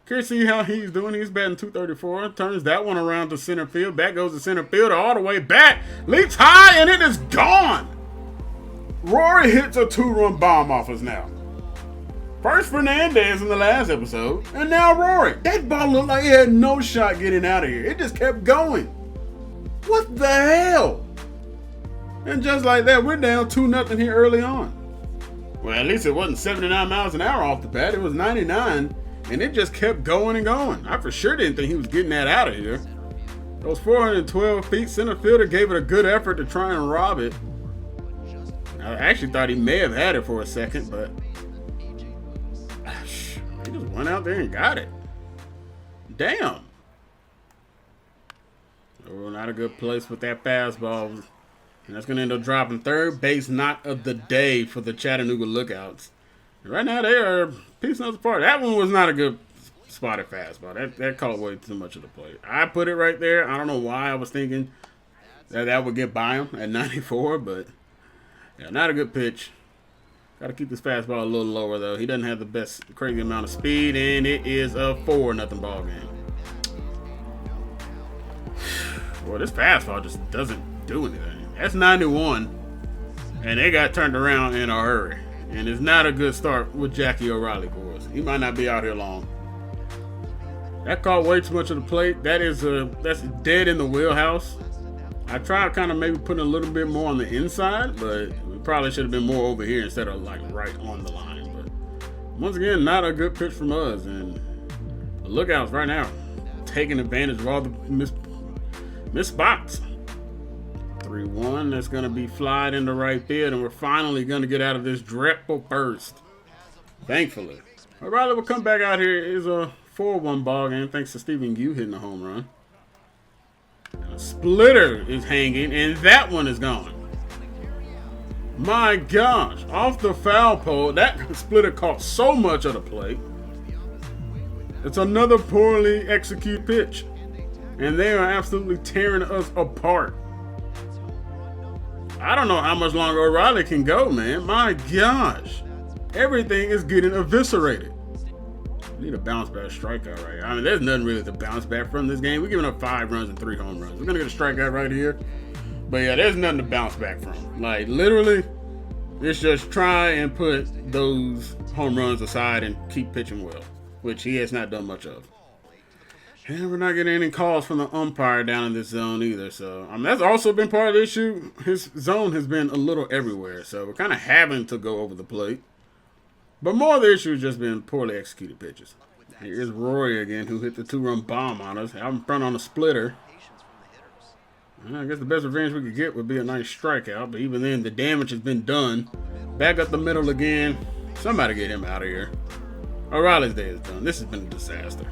Speaker 1: curious to see how he's doing. He's batting .234. Turns that one around to center field. Back goes to center field all the way back. Leaps high, and it is gone. Rory hits a 2-run bomb off us now. First Fernandez in the last episode, and now Rory. That ball looked like it had no shot getting out of here. It just kept going. What the hell? And just like that, we're down 2-0 here early on. Well, at least it wasn't 79 miles an hour off the bat. It was 99, and it just kept going and going. I for sure didn't think he was getting that out of here. Those 412 feet, center fielder gave it a good effort to try and rob it. I actually thought he may have had it for a second, but he just went out there and got it. Damn. Oh, not a good place with that fastball. And that's going to end up dropping. Third base knock of the day for the Chattanooga Lookouts. And right now, they are piecing us apart. That one was not a good spotted fastball. That caught way too much of the plate. I put it right there. I don't know why I was thinking that would get by him at 94, but yeah, not a good pitch. Got to keep this fastball a little lower, though. He doesn't have the best crazy amount of speed, and it is a 4-0 ball game. Well, this fastball just doesn't do anything. That's 91, and they got turned around in a hurry. And it's not a good start with Jackie O'Reilly, boys. He might not be out here long. That caught way too much of the plate. That's dead in the wheelhouse. I tried kind of maybe putting a little bit more on the inside, but we probably should have been more over here instead of like right on the line. But once again, not a good pitch from us. And the Lookouts right now taking advantage of all the missed spots. 3-1. That's going to be flied into right field, and we're finally going to get out of this dreadful first. Thankfully. O'Reilly will come back out here. It's a 4-1 ball game thanks to Stephen Yu hitting a home run. A splitter is hanging, and that one is gone. My gosh, off the foul pole, that splitter caught so much of the plate. It's another poorly executed pitch, and they are absolutely tearing us apart. I don't know how much longer O'Reilly can go, man. My gosh, everything is getting eviscerated. Need a bounce back strikeout right here. I mean, there's nothing really to bounce back from this game. We're giving up 5 runs and 3 home runs. We're going to get a strikeout right here. But yeah, there's nothing to bounce back from. Like, literally, it's just try and put those home runs aside and keep pitching well, which he has not done much of. And we're not getting any calls from the umpire down in this zone either. So, that's also been part of the issue. His zone has been a little everywhere. So, we're kind of having to go over the plate. But more of the issue has just been poorly executed pitches. Here's Rory again, who hit the 2-run bomb on us. Out in front on a splitter. And I guess the best revenge we could get would be a nice strikeout. But even then, the damage has been done. Back up the middle again. Somebody get him out of here. O'Reilly's day is done. This has been a disaster.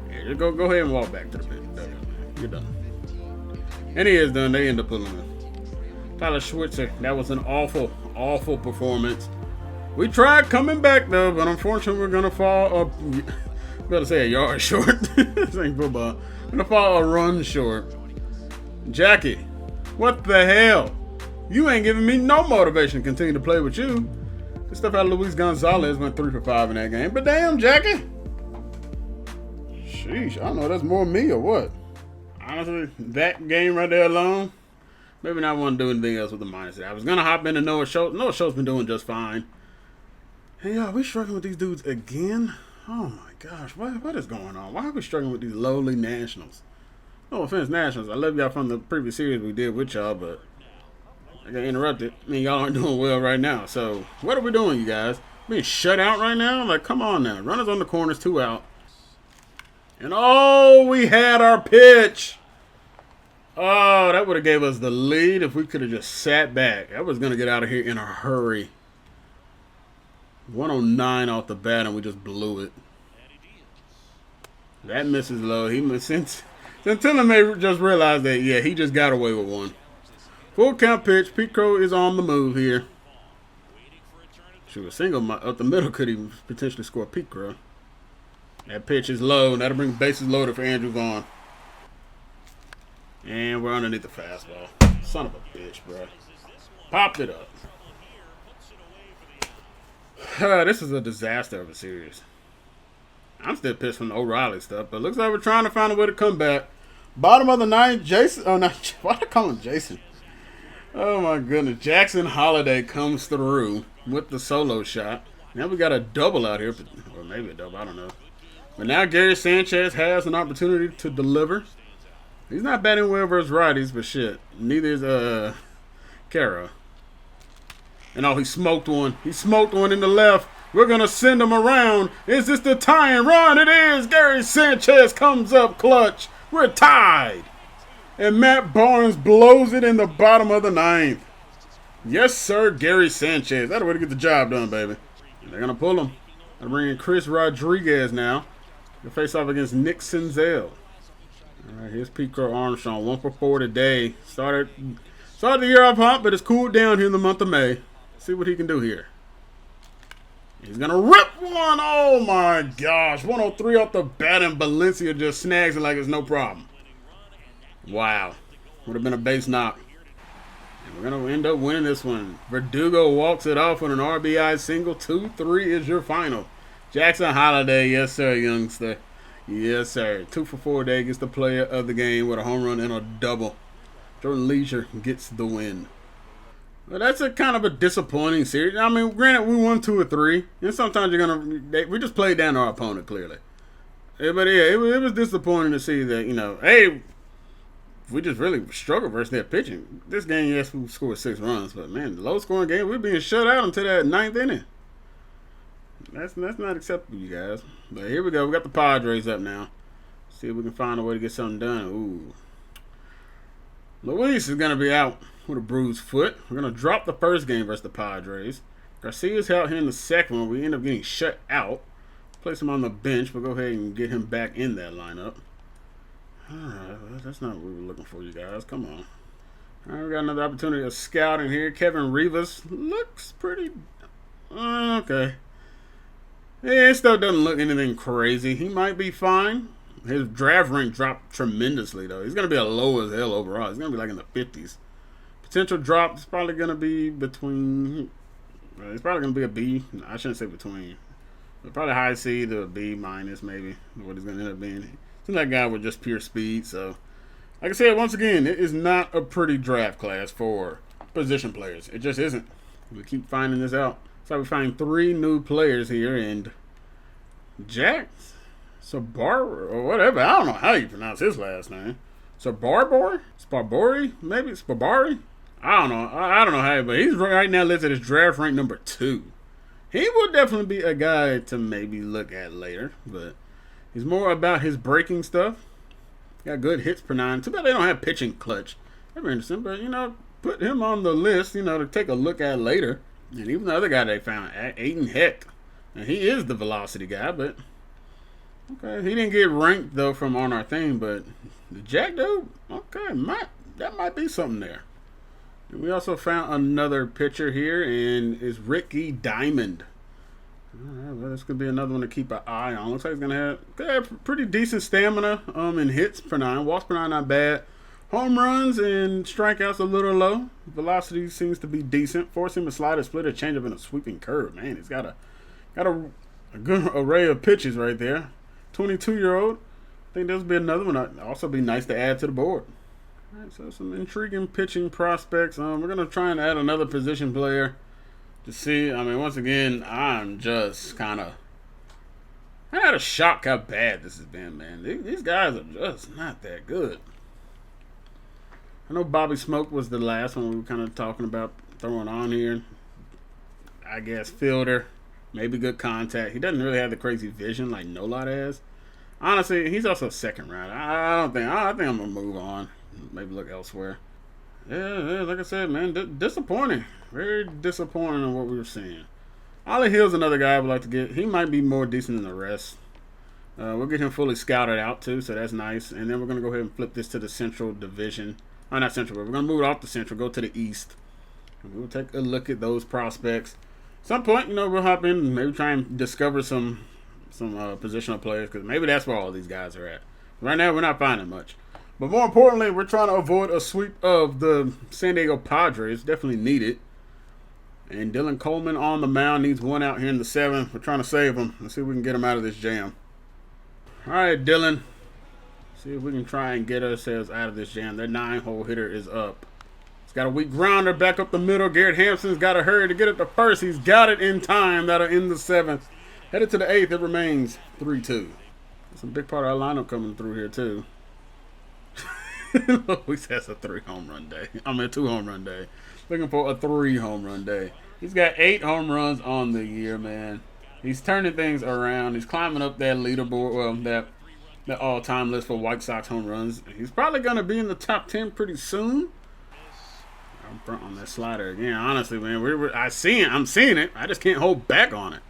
Speaker 1: Yeah, just go ahead and walk back to the pitch. You're done. And he is done. They end up pulling him. Tyler Schwitzer, that was an awful, awful performance. We tried coming back, though, but unfortunately we're going to fall up. Better say a yard short. This ain't football. Going to fall a run short. Jackie, what the hell? You ain't giving me no motivation to continue to play with you. This stuff out of Luis Gonzalez went 3 for 5 in that game. But damn, Jackie. Sheesh, I don't know if that's more me or what. Honestly, that game right there alone, maybe not want to do anything else with the minus. I was going to hop into Noah Schultz. Noah Schultz been doing just fine. Hey, y'all, we struggling with these dudes again? Oh, my gosh. What is going on? Why are we struggling with these lowly Nationals? No offense, Nationals. I love y'all from the previous series we did with y'all, but I got interrupted. I mean, y'all aren't doing well right now. So, what are we doing, you guys? Being shut out right now? Like, come on now. Runners on the corners, 2 out. And oh, we had our pitch. Oh, that would have gave us the lead if we could have just sat back. I was going to get out of here in a hurry. 109 off the bat, and we just blew it. That misses low. Since Tillman may just realized that, yeah, he just got away with one. Full count pitch. Pete Crow is on the move here. Shoot, a single up the middle could even potentially score Pete Crow. That pitch is low, and that'll bring bases loaded for Andrew Vaughn. And we're underneath the fastball. Son of a bitch, bro. Popped it up. This is a disaster of a series. I'm still pissed from the O'Reilly stuff, but looks like we're trying to find a way to come back. Bottom of the ninth, Jason. Oh, no. Why did I call him Jason? Oh, my goodness. Jackson Holliday comes through with the solo shot. Now we got a double out here, or maybe a double. I don't know. But now Gary Sanchez has an opportunity to deliver. He's not batting well versus righties, but shit. Neither is Cara. And oh, he smoked one. He smoked one in the left. We're going to send him around. Is this the tying run? It is. Gary Sanchez comes up clutch. We're tied. And Matt Barnes blows it in the bottom of the ninth. Yes, sir, Gary Sanchez. That's the way to get the job done, baby. And they're going to pull him. They're bringing Chris Rodriguez now to face off against Nick Senzel. All right, here's Pete Crow Armstrong. 1 for 4 today. Started the year off hot, but it's cooled down here in the month of May. See what he can do here. He's going to rip one. Oh, my gosh. 103 off the bat, and Valencia just snags it like it's no problem. Wow. Would have been a base knock. And we're going to end up winning this one. Verdugo walks it off with an RBI single. 2-3 is your final. Jackson Holliday, yes, sir, youngster. Yes, sir. 2 for 4 today, gets the player of the game with a home run and a double. Jordan Leisure gets the win. Well, that's a kind of a disappointing series. I mean, granted, we won 2 or 3, and sometimes we just played down our opponent, clearly. Yeah, but yeah, it was disappointing to see that, hey, we just really struggled versus their pitching. This game, yes, we scored 6 runs, but man, the low-scoring game, we're being shut out until that 9th inning. That's not acceptable, you guys. But here we go. We got the Padres up now. See if we can find a way to get something done. Ooh. Luis is going to be out with a bruised foot. We're going to drop the first game versus the Padres. Garcia's out here in the second one. We end up getting shut out. Place him on the bench. We'll go ahead and get him back in that lineup. Alright, that's not what we were looking for, you guys. Come on. Alright, we got another opportunity of scouting here. Kevin Rivas looks pretty... okay. Yeah, it still doesn't look anything crazy. He might be fine. His draft rank dropped tremendously, though. He's going to be a low as hell overall. He's going to be like in the 50s. Potential drop is probably going to be between... it's probably going to be a B. I shouldn't say between. But probably high C to a B minus, maybe, what he's going to end up being. Seems like a guy with just pure speed. So, like I said, once again, it is not a pretty draft class for position players. It just isn't. We keep finding this out. So we find 3 new players here, and Jack Sabar or whatever. I don't know how you pronounce his last name. Sparbori? Maybe Sparbari? I don't know. I don't know how, but he's right now listed as draft rank number 2. He will definitely be a guy to maybe look at later, but he's more about his breaking stuff. Got good hits per 9. Too bad they don't have pitching clutch. That'd be interesting, but put him on the list, to take a look at later. And even the other guy they found, Aiden Heck. And he is the velocity guy, but okay, he didn't get ranked though from on our thing, but the Jack dude, okay, that might be something there. And we also found another pitcher here, and it's Ricky Diamond. All right, well, this could be another one to keep an eye on. Looks like he's gonna have pretty decent stamina in hits per 9. Walks per 9 not bad. Home runs and strikeouts a little low. Velocity seems to be decent. Forcing him to slide a splitter, changeup, and a sweeping curve. Man, he's got a good array of pitches right there. 22-year-old. I think this will be another one. That'd also be nice to add to the board. All right, so some intriguing pitching prospects. We're going to try and add another position player to see. I mean, once again, I'm just kind of a shock how bad this has been, man. These guys are just not that good. I know Bobby Smoke was the last one we were kind of talking about throwing on here. I guess fielder, maybe good contact. He doesn't really have the crazy vision like Nolot has. Honestly, he's also second round. I think I'm gonna move on. Maybe look elsewhere. Yeah, like I said, man, disappointing. Very disappointing in what we were seeing. Ollie Hill's another guy I would like to get. He might be more decent than the rest. We'll get him fully scouted out too, so that's nice. And then we're gonna go ahead and flip this to the Central Division. Oh, not Central, but we're gonna move it off the Central, go to the East. And we'll take a look at those prospects. At some point, we'll hop in and maybe try and discover some positional players, because maybe that's where all these guys are at. Right now, we're not finding much. But more importantly, we're trying to avoid a sweep of the San Diego Padres. Definitely need it. And Dylan Coleman on the mound, needs one out here in the 7th. We're trying to save him. Let's see if we can get him out of this jam. All right, Dylan. See if we can try and get ourselves out of this jam. Their 9-hole hitter is up. He's got a weak grounder back up the middle. Garrett Hampson's got to hurry to get it to first. He's got it in time. That'll end the 7th. Headed to the 8th, it remains 3-2. That's a big part of our lineup coming through here, too. Luis has a 3-home run day. I mean, a 2-home run day. Looking for a 3-home run day. He's got 8 home runs on the year, man. He's turning things around. He's climbing up that leaderboard, well, that all-time list for White Sox home runs. He's probably going to be in the top 10 pretty soon. I'm front on that slider again. Honestly, man, I'm seeing it. I just can't hold back on it.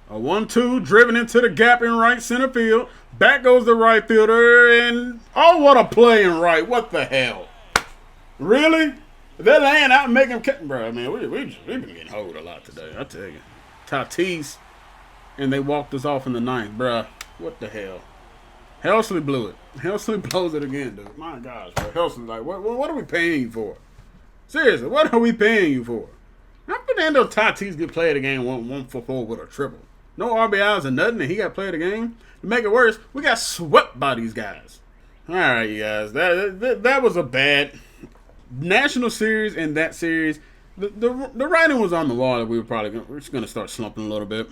Speaker 1: A 1-2 driven into the gap in right center field. Back goes the right fielder, and oh, what a play in right. What the hell? Really? They're laying out and making him, bro. I mean, we've been getting hold a lot today. I tell you. Tatis, and they walked us off in the 9th, bro. What the hell? Helsley blew it. Helsley blows it again, dude. My gosh, bro. Helsley's like, what are we paying you for? Seriously, what are we paying you for? How Fernando Tatis get play of the game 1-for-4 with a triple? No RBIs or nothing, and he got play of the game? To make it worse, we got swept by these guys. All right, you guys. That was a bad National Series, and that series. The writing was on the wall that we're just going to start slumping a little bit.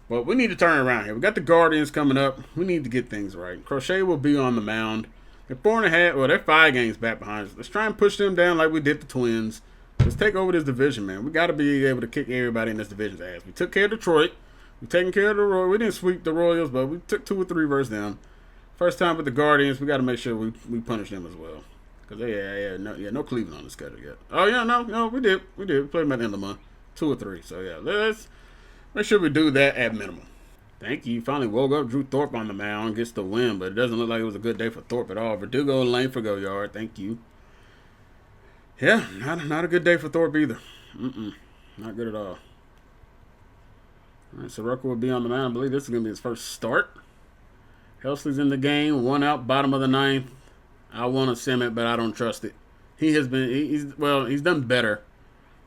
Speaker 1: But we need to turn around here. We got the Guardians coming up. We need to get things right. Crochet will be on the mound. They're 4.5. Well, they're 5 games back behind us. Let's try and push them down like we did the Twins. Let's take over this division, man. We got to be able to kick everybody in this division's ass. We took care of Detroit. We're taking care of the Royals. We didn't sweep the Royals, but we took 2 or 3 versus them. First time with the Guardians, we got to make sure we punish them as well. Because no Cleveland on the schedule yet. Oh, yeah, no, we did. We played them at the end of the month. 2 or 3. So, yeah, let's make sure we do that at minimum. Thank you. Finally woke up. Drew Thorpe on the mound. Gets the win, but it doesn't look like it was a good day for Thorpe at all. Verdugo and Lane for go yard. Thank you. Yeah, not a good day for Thorpe either. Not good at all. All right, Soroka will be on the mound. I believe this is going to be his first start. Helsley's in the game. 1 out, bottom of the 9th. I want to sim it, but I don't trust it. He has been, he's done better.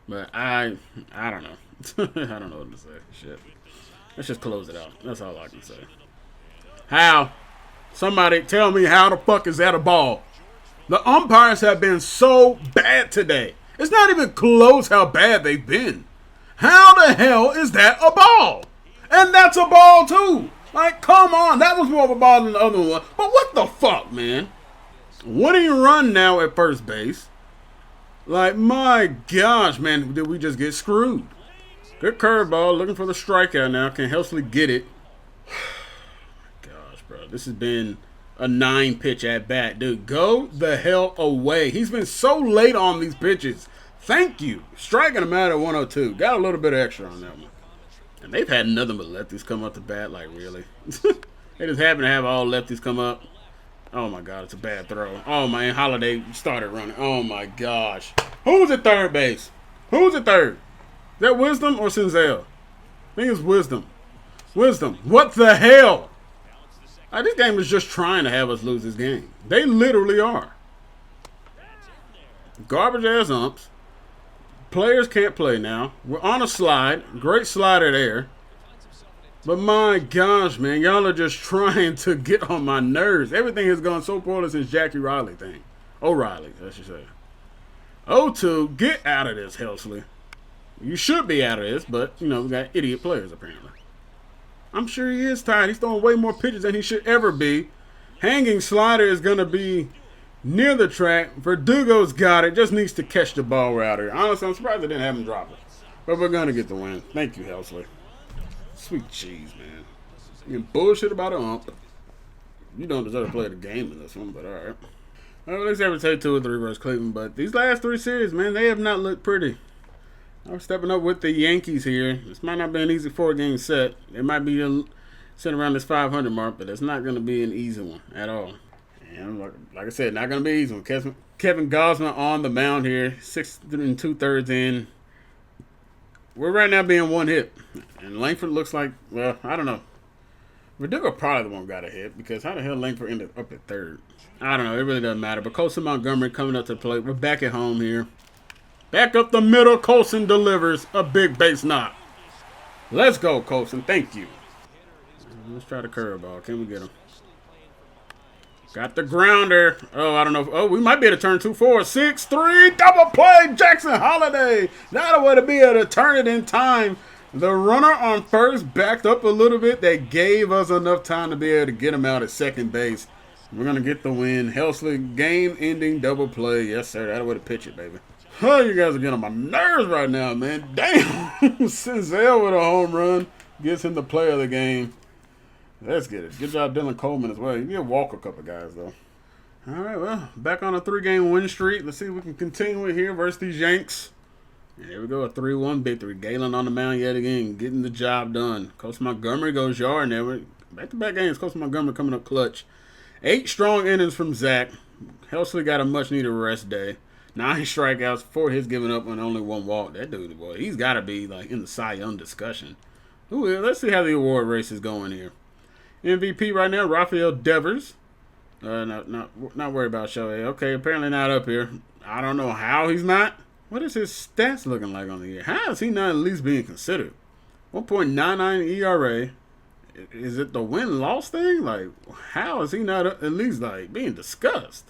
Speaker 1: But I don't know. I don't know what to say. Shit. Let's just close it out. That's all I can say. How? Somebody tell me how the fuck is that a ball? The umpires have been so bad today. It's not even close how bad they've been. How the hell is that a ball? And that's a ball too. Like, come on. That was more of a ball than the other one. But what the fuck, man? Winning run now at first base. Like, my gosh, man. Did we just get screwed? Good curveball. Looking for the strikeout now. Can Helsley get it? Gosh, bro. This has been a 9-pitch at bat. Dude, go the hell away. He's been so late on these pitches. Thank you. Striking him out at 102. Got a little bit of extra on that one. And they've had nothing but lefties come up to bat. Like, really? They just happen to have all lefties come up. Oh, my God. It's a bad throw. Oh, man. Holliday started running. Oh, my gosh. Who's at third base? Who's at third? Is that Wisdom or Senzel? I think it's Wisdom. Wisdom. What the hell? This game is just trying to have us lose this game. They literally are. Garbage ass umps. Players can't play now. We're on a slide. Great slider there. But my gosh, man. Y'all are just trying to get on my nerves. Everything has gone so poorly since Jackie Riley thing. O'Reilly, I should say. 0-2. Get out of this, Helsley. You should be out of this, but, we got idiot players apparently. I'm sure he is tired. He's throwing way more pitches than he should ever be. Hanging slider is going to be near the track. Verdugo's got it. Just needs to catch the ball right here. Honestly, I'm surprised they didn't have him drop it. But we're going to get the win. Thank you, Helsley. Sweet cheese, man. You bullshit about an ump. You don't deserve to play the game in this one, but all right. Well, let's ever take 2 or 3 versus Cleveland, but these last 3 series, man, they have not looked pretty. I'm stepping up with the Yankees here. This might not be an easy 4-game set. It might be sitting around this 500 mark, but it's not going to be an easy one at all. And like I said, not going to be an easy one. Kevin Gausman on the mound here, 6 2/3 in. We're right now being 1 hit. And Langford looks like, well, I don't know. Verdugo probably the one got a hit because how the hell Langford ended up at 3rd? I don't know. It really doesn't matter. But Colson Montgomery coming up to the plate. We're back at home here. Back up the middle. Colson delivers a big base knock. Let's go, Colson. Thank you. Let's try the curveball. Can we get him? Got the grounder. Oh, I don't know. Oh, we might be able to turn 2, 4, 6, 3. Double play. Jackson Holliday. That'll way to be able to turn it in time. The runner on first backed up a little bit. That gave us enough time to be able to get him out at second base. We're going to get the win. Helsley, game-ending double play. Yes, sir. That'll way to pitch it, baby. Oh, you guys are getting on my nerves right now, man. Damn. Senzel with a home run. Gets him the play of the game. Let's get it. Good job, Dylan Coleman, as well. You did walk a couple guys, though. All right, well, back on a 3-game win streak. Let's see if we can continue it here versus these Yanks. And here we go, a 3-1 victory. Galen on the mound yet again, getting the job done. Colson Montgomery goes yard. Now, back-to-back games, Colson Montgomery coming up clutch. 8 strong innings from Zach. Helsley got a much-needed rest day. 9 strikeouts, 4 hits given up and only 1 walk. That dude, boy, he's got to be like in the Cy Young discussion. Ooh, let's see how the award race is going here. MVP right now, Rafael Devers. Not worried about Shohei. Okay, apparently not up here. I don't know how he's not. What is his stats looking like on the year? How is he not at least being considered? 1.99 ERA. Is it the win-loss thing? Like, how is he not at least like being discussed?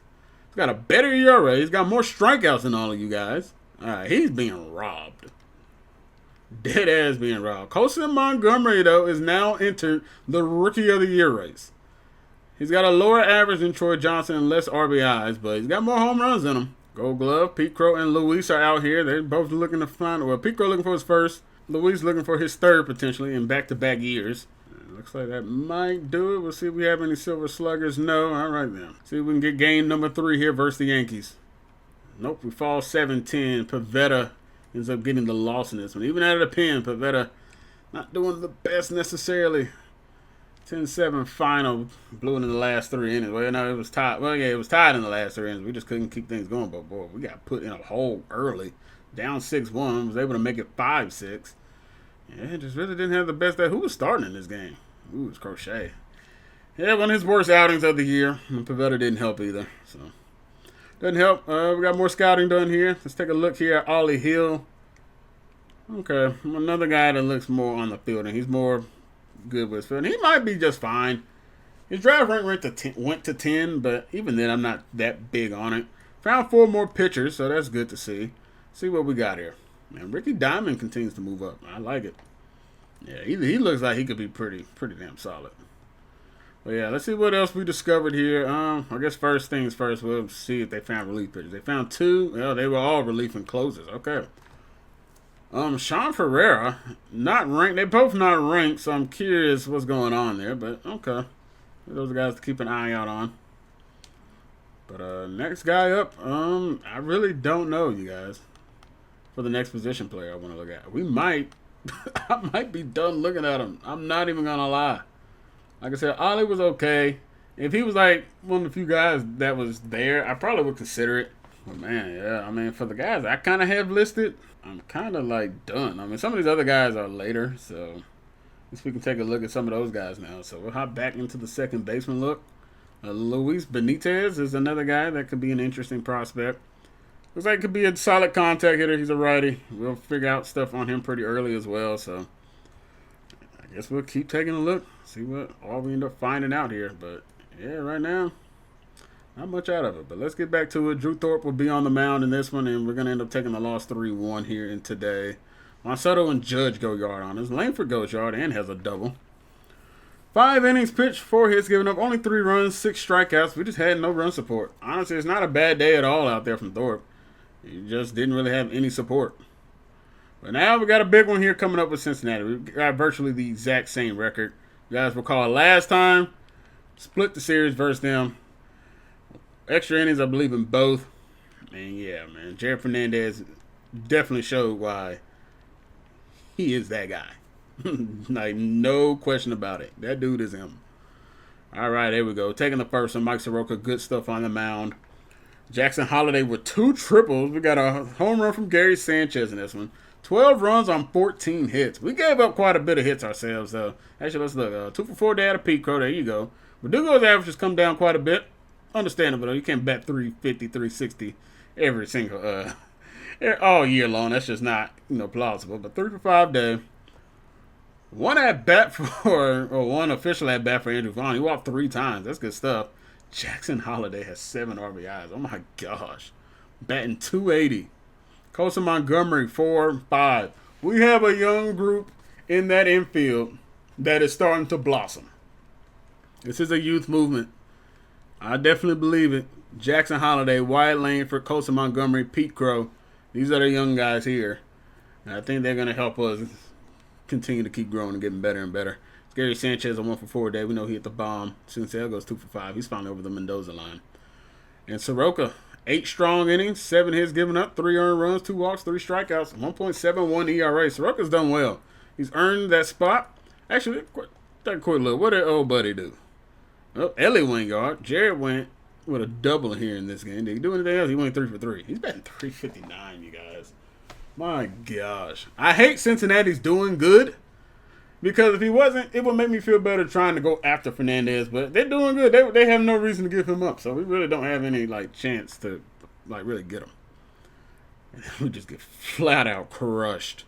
Speaker 1: He's got a better ERA. He's got more strikeouts than all of you guys. All right, he's being robbed. Dead ass being robbed. Colson Montgomery, though, is now entered the Rookie of the Year race. He's got a lower average than Troy Johnson and less RBIs, but he's got more home runs in him. Gold Glove, Pete Crow and Luis are out here. They're both looking to find, well, Pete Crow looking for his first. Luis looking for his 3rd, potentially, in back-to-back years. Looks like that might do it. We'll see if we have any Silver Sluggers. No. All right, then. See if we can get game number 3 here versus the Yankees. Nope, we fall 7-10. Pivetta ends up getting the loss in this one. Even out of the pen, Pivetta not doing the best necessarily. 10-7 final. Blew it in the last 3 innings. Well, no, it was tied. Well, yeah, it was tied in the last 3 innings. We just couldn't keep things going. But, boy, we got put in a hole early. Down 6-1. Was able to make it 5-6. Yeah, just really didn't have the best day. Who was starting in this game? Ooh, it was Crochet. Yeah, one of his worst outings of the year. And Pivetta didn't help either. So, doesn't help. We got more scouting done here. Let's take a look here at Ollie Hill. Okay, another guy that looks more on the field, and he's more good with his field. He might be just fine. His draft rank went to 10, but even then, I'm not that big on it. Found 4 more pitchers, so that's good to see. See what we got here. Man, Ricky Diamond continues to move up. I like it. Yeah, he looks like he could be pretty damn solid. But yeah, let's see what else we discovered here. I guess first things first, we'll see if they found relief pitchers. They found 2. Well, they were all relief and closers. Okay. Sean Ferreira, not ranked. They both not ranked, so I'm curious what's going on there. But okay, those are guys to keep an eye out on. But next guy up, I really don't know, you guys. For the next position player I want to look at. We might, I might be done looking at him. I'm not even going to lie. Like I said, Ollie was okay. If he was like one of the few guys that was there, I probably would consider it. But man, yeah, I mean, for the guys I kind of have listed, I'm kind of like done. I mean, some of these other guys are later, so I guess we can take a look at some of those guys now. So we'll hop back into the second baseman look. Luis Benitez is another guy that could be an interesting prospect. Looks like he could be a solid contact hitter. He's a righty. We'll figure out stuff on him pretty early as well. So I guess we'll keep taking a look, see what all we end up finding out here. But yeah, right now, not much out of it. But let's get back to it. Drew Thorpe will be on the mound in this one, and we're going to end up taking the loss 3-1 here in today. Monsoto and Judge go yard on us. Langford goes yard and has a double. 5 innings pitched, 4 hits given up, only 3 runs, 6 strikeouts. We just had no run support. Honestly, it's not a bad day at all out there from Thorpe. He just didn't really have any support. But now we got a big one here coming up with Cincinnati. We got virtually the exact same record. You guys recall last time, split the series versus them. Extra innings, I believe, in both. And yeah, man, Jared Fernandez definitely showed why he is that guy. Like, no question about it. That dude is him. All right, there we go. Taking the first one, Mike Soroka, good stuff on the mound. Jackson Holliday with 2 triples. We got a home run from Gary Sanchez in this one. 12 runs on 14 hits. We gave up quite a bit of hits ourselves, though. Actually, let's look. 2 for 4 day out of Pete Crow. There you go. Verdugo's average has come down quite a bit. Understandable, though. You can't bat 350, 360 every single all year long. That's just not plausible. But 3 for 5 day. One official at bat for Andrew Vaughn. He walked 3 times. That's good stuff. Jackson Holliday has 7 RBIs. Oh my gosh. Batting 280. Colson Montgomery 4-5. We have a young group in that infield that is starting to blossom. This is a youth movement. I definitely believe it. Jackson Holliday, Wyatt Langford, Colson Montgomery, Pete Crow. These are the young guys here. And I think they're going to help us continue to keep growing and getting better and better. Gary Sanchez, a 1 for 4 day. We know he hit the bomb. Sincero goes 2 for 5. He's finally over the Mendoza line. And Soroka, 8 strong innings, 7 hits given up, 3 earned runs, 2 walks, 3 strikeouts, 1.71 ERA. Soroka's done well. He's earned that spot. Actually, take a quick look. What did old buddy do? Oh, Ellie Wingard. Jared went with a double here in this game. Did he do anything else? He went 3 for 3. He's batting 359, you guys. My gosh. I hate Cincinnati's doing good. Because if he wasn't, it would make me feel better trying to go after Fernandez. But they're doing good. They have no reason to give him up. So we really don't have any chance to really get him. And we just get flat out crushed.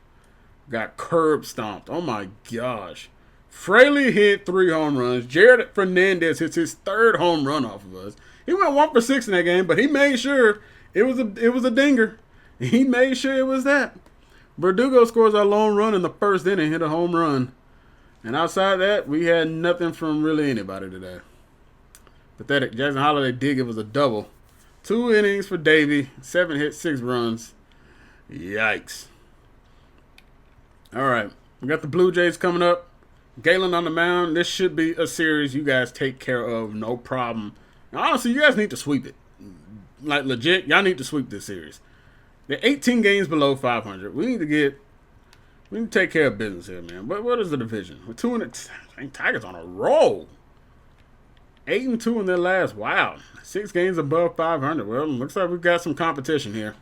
Speaker 1: Got curb stomped. Oh my gosh. Fraley hit 3 home runs. Jared Fernandez hits his 3rd home run off of us. He went 1 for 6 in that game, but he made sure it was a dinger. He made sure it was that. Verdugo scores our lone run in the 1st inning, hit a home run. And outside that, we had nothing from really anybody today. Pathetic. Jackson Holliday did give us a double. 2 innings for Davey. 7 hits, 6 runs. Yikes. All right. We got the Blue Jays coming up. Galen on the mound. This should be a series you guys take care of. No problem. Now, honestly, you guys need to sweep it. Legit, y'all need to sweep this series. They're 18 games below 500. We need to take care of business here, man. What is the division? We're 2-2. Tigers on a roll. 8-2 in their last. Wow. 6 games above 500. Well, looks like we've got some competition here.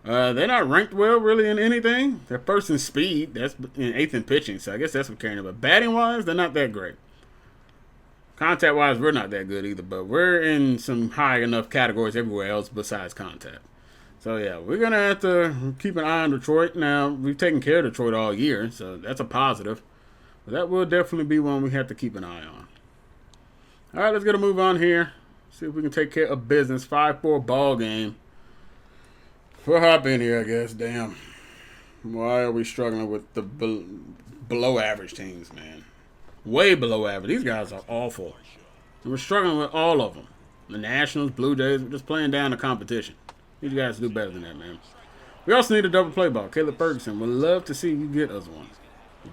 Speaker 1: They're not ranked well, really, in anything. They're 1st in speed. That's in 8th in pitching, so I guess that's what carrying them. But batting-wise, they're not that great. Contact-wise, we're not that good either, but we're in some high enough categories everywhere else besides contact. So, yeah, we're going to have to keep an eye on Detroit. Now, we've taken care of Detroit all year, so that's a positive. But that will definitely be one we have to keep an eye on. All right, let's get a move on here. See if we can take care of business. 5-4 ball game. We'll hop in here, I guess. Damn. Why are we struggling with the below average teams, man? Way below average. These guys are awful. And we're struggling with all of them. The Nationals, Blue Jays, we're just playing down the competition. Need you guys to do better than that, man. We also need a double play ball. Caleb Ferguson, would love to see you get us one.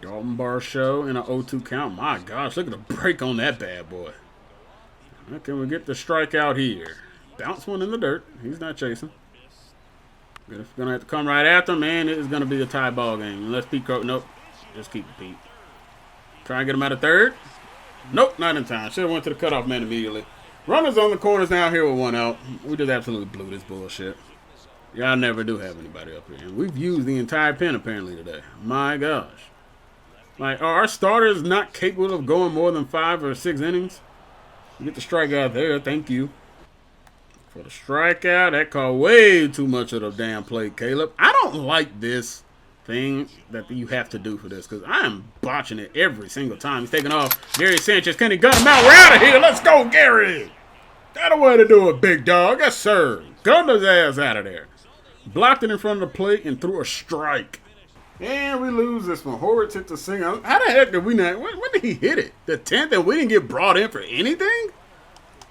Speaker 1: Dalton Bar Show in an 0-2 count. My gosh, look at the break on that bad boy. Right, can we get the strikeout here? Bounce one in the dirt. He's not chasing. Going to have to come right after him, man. It is going to be a tie ball game. Unless Pete Crow. Nope. Just keep it, Pete. Try and get him out of 3rd. Nope, not in time. Should have went to the cutoff man immediately. Runners on the corners now here with 1 out. We just absolutely blew this bullshit. Y'all never do have anybody up here. And we've used the entire pen apparently today. My gosh. Are our starters not capable of going more than 5 or 6 innings? We get the strikeout there. Thank you. For the strikeout, that called way too much of the damn plate, Caleb. I don't like this thing that you have to do for this because I am botching it every single time. He's taking off. Gary Sanchez, can he gun him out? We're out of here. Let's go, Gary. That a way to do it, big dog. Yes, sir. Gunned his ass out of there. Blocked it in front of the plate and threw a strike. And we lose this one. Horwitz hit the single. How the heck did we not? When did he hit it? The 10th, and we didn't get brought in for anything?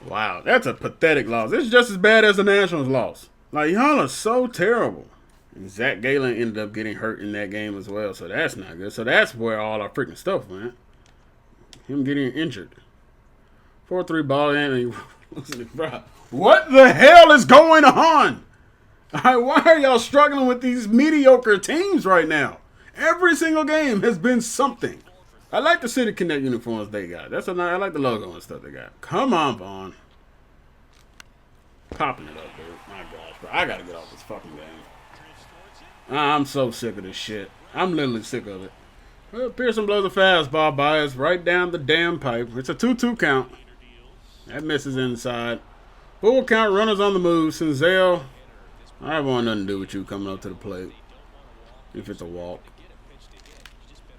Speaker 1: Wow, that's a pathetic loss. It's just as bad as the Nationals loss. Y'all are so terrible. And Zach Galen ended up getting hurt in that game as well, so that's not good. So that's where all our freaking stuff went. him getting injured. 4-3 ball in and he losing it, bro. What the hell is going on? All right, why are y'all struggling with these mediocre teams right now? Every single game has been something. I like the City Connect uniforms they got. I like the logo and stuff they got. Come on, Vaughn. Popping it up, dude. My gosh, bro. I gotta get off this fucking game. I'm so sick of this shit. I'm literally sick of it. Well, Pearson blows a fastball by us right down the damn pipe. It's a 2-2 count. That misses inside. Full count, runners on the move. Senzel, I want nothing to do with you coming up to the plate. If it's a walk.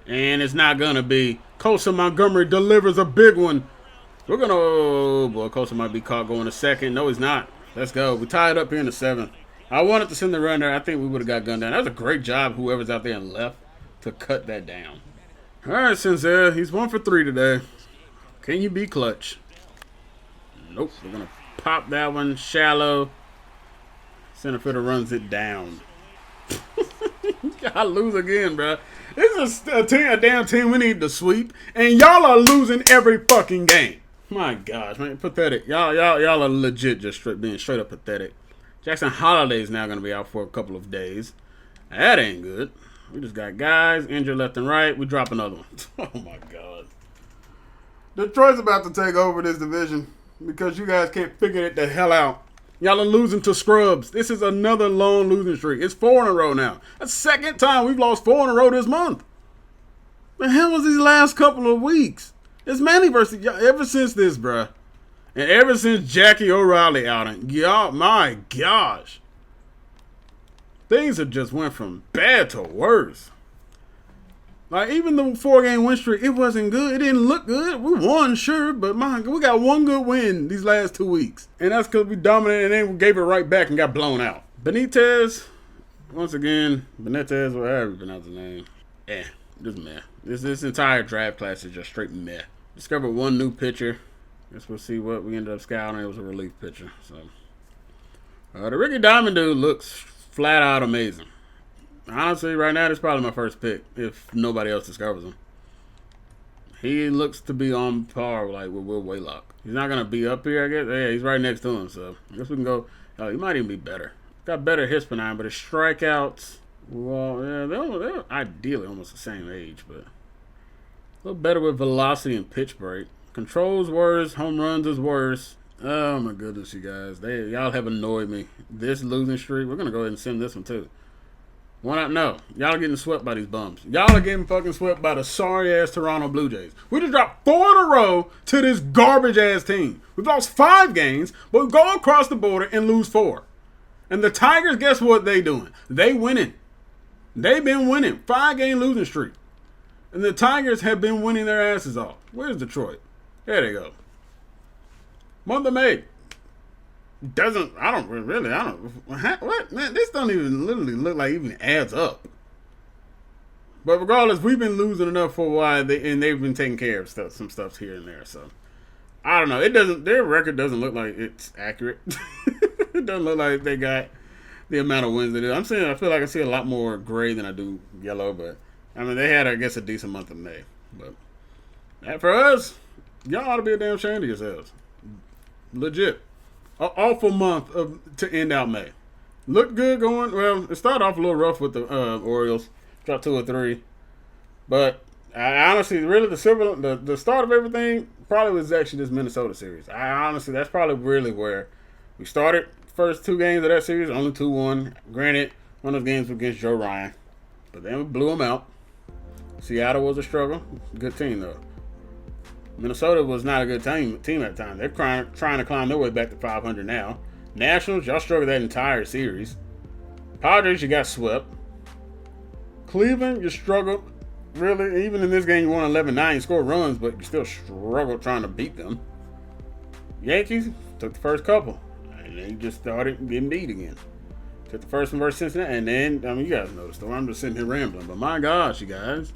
Speaker 1: And it's not going to be. Colson Montgomery delivers a big one. We're going to, oh boy, Colson might be caught going to second. No, he's not. Let's go. We tied up here in the 7th. I wanted to send the run there. I think we would have got gunned down. That was a great job, whoever's out there and left, to cut that down. All right, Senzel, he's 1 for 3 today. Can you be clutch? Nope. We're going to pop that one shallow. Center fielder runs it down. I lose again, bro. This is a damn team we need to sweep, and y'all are losing every fucking game. My gosh, man, pathetic. Y'all are legit just being straight up pathetic. Jackson Holliday is now going to be out for a couple of days. That ain't good. We just got guys injured left and right. We drop another one. Oh my god. Detroit's about to take over this division because you guys can't figure it the hell out. Y'all are losing to scrubs. This is another long losing streak. It's 4 in a row now. That's the second time we've lost 4 in a row this month. The hell was these last couple of weeks? It's Manny versus y'all ever since this, bruh. And ever since Jackie O'Reilly outing. Y'all, my gosh. Things have just went from bad to worse. Like, even the 4-game win streak, it wasn't good. It didn't look good. We won, sure, but we got one good win these last 2 weeks. And that's because we dominated and then we gave it right back and got blown out. Benitez, once again, Benitez, whatever you pronounce his name. Just meh. This entire draft class is just straight meh. Discovered one new pitcher. Guess we'll see what we ended up scouting. It was a relief pitcher. So, the Ricky Diamond dude looks flat out amazing. Honestly, right now, it's probably my first pick if nobody else discovers him. He looks to be on par with Will Waylock. He's not going to be up here, I guess. Yeah, he's right next to him, so I guess we can go. He might even be better. Got better hits per nine, but his strikeouts, well, yeah, they're ideally almost the same age, but a little better with velocity and pitch break. Controls worse, home runs is worse. Oh, my goodness, you guys. Y'all have annoyed me. This losing streak, we're going to go ahead and send this one, too. Why not? No. Y'all are getting swept by these bums. Y'all are getting fucking swept by the sorry-ass Toronto Blue Jays. We just dropped 4 in a row to this garbage-ass team. We've lost 5 games, but we go across the border and lose 4. And the Tigers, guess what they doing? They winning. They've been winning. 5-game losing streak. And the Tigers have been winning their asses off. Where's Detroit? There they go. Month of May. What? Man, this don't even literally look like it even adds up. But regardless, we've been losing enough for a while, and they've been taking care of some stuff here and there. So, I don't know. Their record doesn't look like it's accurate. It doesn't look like they got the amount of wins they do. I feel like I see a lot more gray than I do yellow, but, I mean, they had, I guess, a decent month of May. But, for us, y'all ought to be a damn shame to yourselves. Legit. An awful month to end out May. Looked good going. Well, it started off a little rough with the Orioles. Dropped 2 or 3. But I honestly, really, the start of everything probably was actually this Minnesota series. That's probably really where we started. First 2 games of that series, only 2-1. Granted, one of those games was against Joe Ryan. But then we blew them out. Seattle was a struggle. Good team, though. Minnesota was not a good team at the time. They're trying to climb their way back to 500 now. Nationals, y'all struggled that entire series. Padres, you got swept. Cleveland, you struggled. Really, even in this game, you won 11-9. You scored runs, but you still struggled trying to beat them. Yankees took the first couple, and they just started getting beat again. Took the first one versus Cincinnati, and then, I mean, you guys know the story. I'm just sitting here rambling, but my gosh, you guys.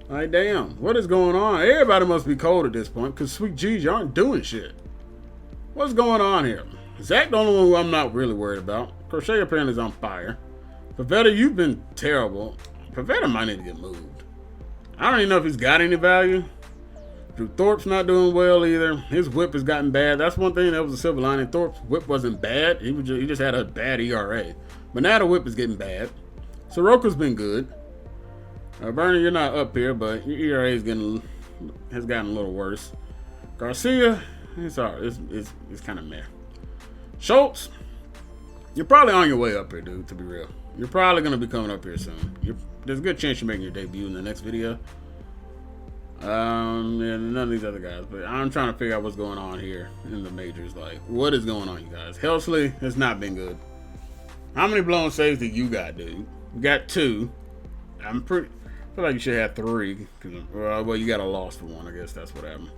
Speaker 1: Like, damn, what is going on? Everybody must be cold at this point because Sweet G's, you aren't doing shit. What's going on here? Zach, the only one who I'm not really worried about. Crochet apparently is on fire. Pavetta, you've been terrible. Pavetta might need to get moved. I don't even know if he's got any value. Drew Thorpe's not doing well either. His whip has gotten bad. That's one thing that was a silver lining. Thorpe's whip wasn't bad. He just had a bad ERA. But now the whip is getting bad. Soroka's been good. Bernie, you're not up here, but your ERA has gotten a little worse. Garcia, it's all right. It's kind of meh. Schultz, you're probably on your way up here, dude, to be real. You're probably going to be coming up here soon. There's a good chance you're making your debut in the next video. And none of these other guys, but I'm trying to figure out what's going on here in the majors. Like, what is going on, you guys? Helsley has not been good. How many blown saves do you got, dude? You got 2. I feel like you should have 3. Well, you got a loss for 1. I guess that's what happened.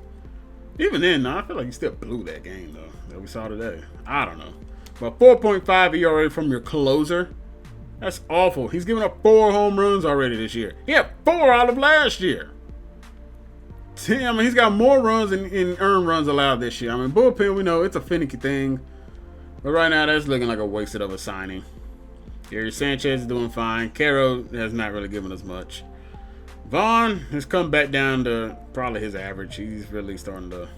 Speaker 1: Even then, I feel like you still blew that game, though, that we saw today. I don't know. But 4.5 ERA from your closer, that's awful. He's given up 4 home runs already this year. He had 4 out of last year. I mean, he's got more runs in earned runs allowed this year. I mean, bullpen, we know it's a finicky thing. But right now, that's looking like a wasted of a signing. Gary Sanchez is doing fine. Caro has not really given us much. Vaughn has come back down to probably his average. He's really starting to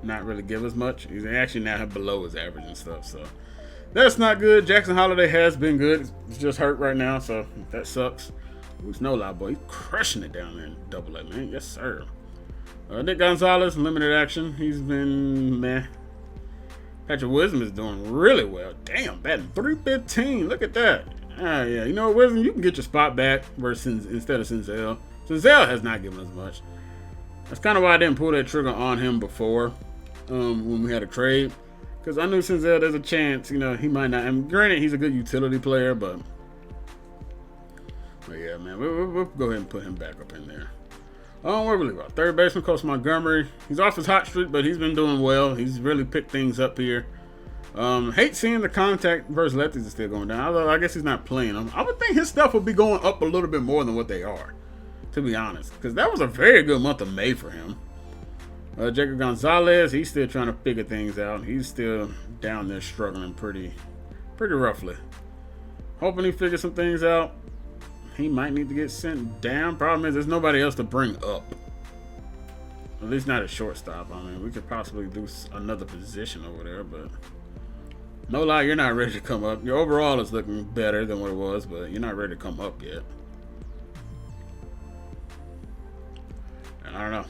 Speaker 1: not really give us much. He's actually now below his average and stuff. So that's not good. Jackson Holliday has been good. He's just hurt right now, so that sucks. Who's Nolot, boy? He's crushing it down there in Double-A, man. Yes, sir. Nick Gonzalez, limited action. He's been meh. Patrick Wisdom is doing really well. Damn, batting .315. Look at that. Yeah, you know, Wisdom, you can get your spot back instead of Senzel. Senzel has not given us much. That's kind of why I didn't pull that trigger on him before when we had a trade. Because I knew Senzel, there's a chance, you know, he might not. And granted, he's a good utility player, but yeah, man, we'll go ahead and put him back up in there. Where we go? Third baseman, Colson Montgomery. He's off his hot streak, but he's been doing well. He's really picked things up here. Hate seeing the contact versus lefties is still going down. Although I guess he's not playing them. I would think his stuff would be going up a little bit more than what they are, to be honest. Because that was a very good month of May for him. Jacob Gonzalez, he's still trying to figure things out. He's still down there struggling pretty roughly. Hoping he figures some things out. He might need to get sent down. Problem is, there's nobody else to bring up. At least not a shortstop. I mean, we could possibly do another position over there, but no lie, you're not ready to come up. Your overall is looking better than what it was, but you're not ready to come up yet. And I don't know.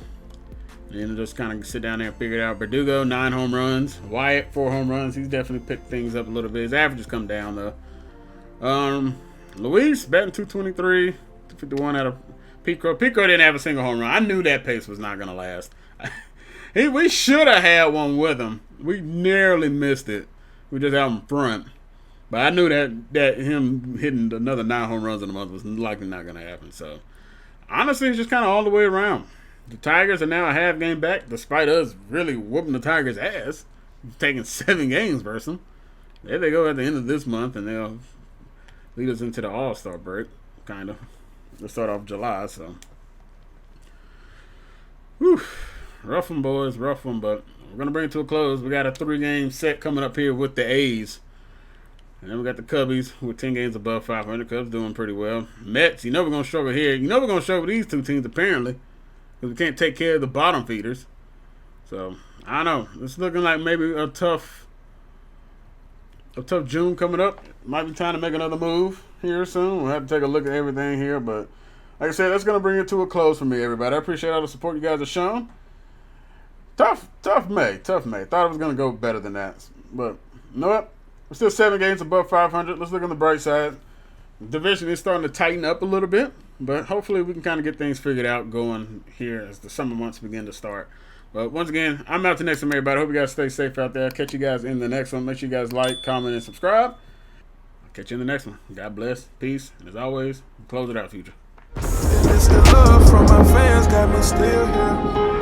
Speaker 1: Then just kind of sit down there and figure it out. Verdugo, 9 home runs. Wyatt, 4 home runs. He's definitely picked things up a little bit. His average has come down, though. Luis, batting .223, 251 out of Pico. Pico didn't have a single home run. I knew that pace was not going to last. We should have had one with him. We narrowly missed it. We just out in front. But I knew that him hitting another 9 home runs in a month was likely not going to happen. So, honestly, it's just kind of all the way around. The Tigers are now a half game back, despite us really whooping the Tigers' ass. Taking 7 games versus them. There they go at the end of this month, and they'll lead us into the All-Star break, kind of. We'll start off July, so. Whew. Rough one, boys. Rough one, but we're going to bring it to a close. We got a 3-game set coming up here with the A's. And then we got the Cubbies with 10 games above 500. Cubs doing pretty well. Mets, you know we're going to struggle here. You know we're going to struggle with these 2 teams, apparently. Because we can't take care of the bottom feeders. So, I don't know. It's looking like maybe a tough June coming up. Might be time to make another move here soon. We'll have to take a look at everything here. But like I said, that's going to bring it to a close for me, everybody. I appreciate all the support you guys have shown. Tough May. Thought it was going to go better than that. But you know what? We're still 7 games above 500. Let's look on the bright side. The division is starting to tighten up a little bit. But hopefully we can kind of get things figured out going here as the summer months begin to start. But once again, I'm out to next time, everybody. Hope you guys stay safe out there. I'll catch you guys in the next one. Make sure you guys like, comment, and subscribe. I'll catch you in the next one. God bless. Peace. And as always, close it out, Future.
Speaker 2: And it's the love from my fans got me still here.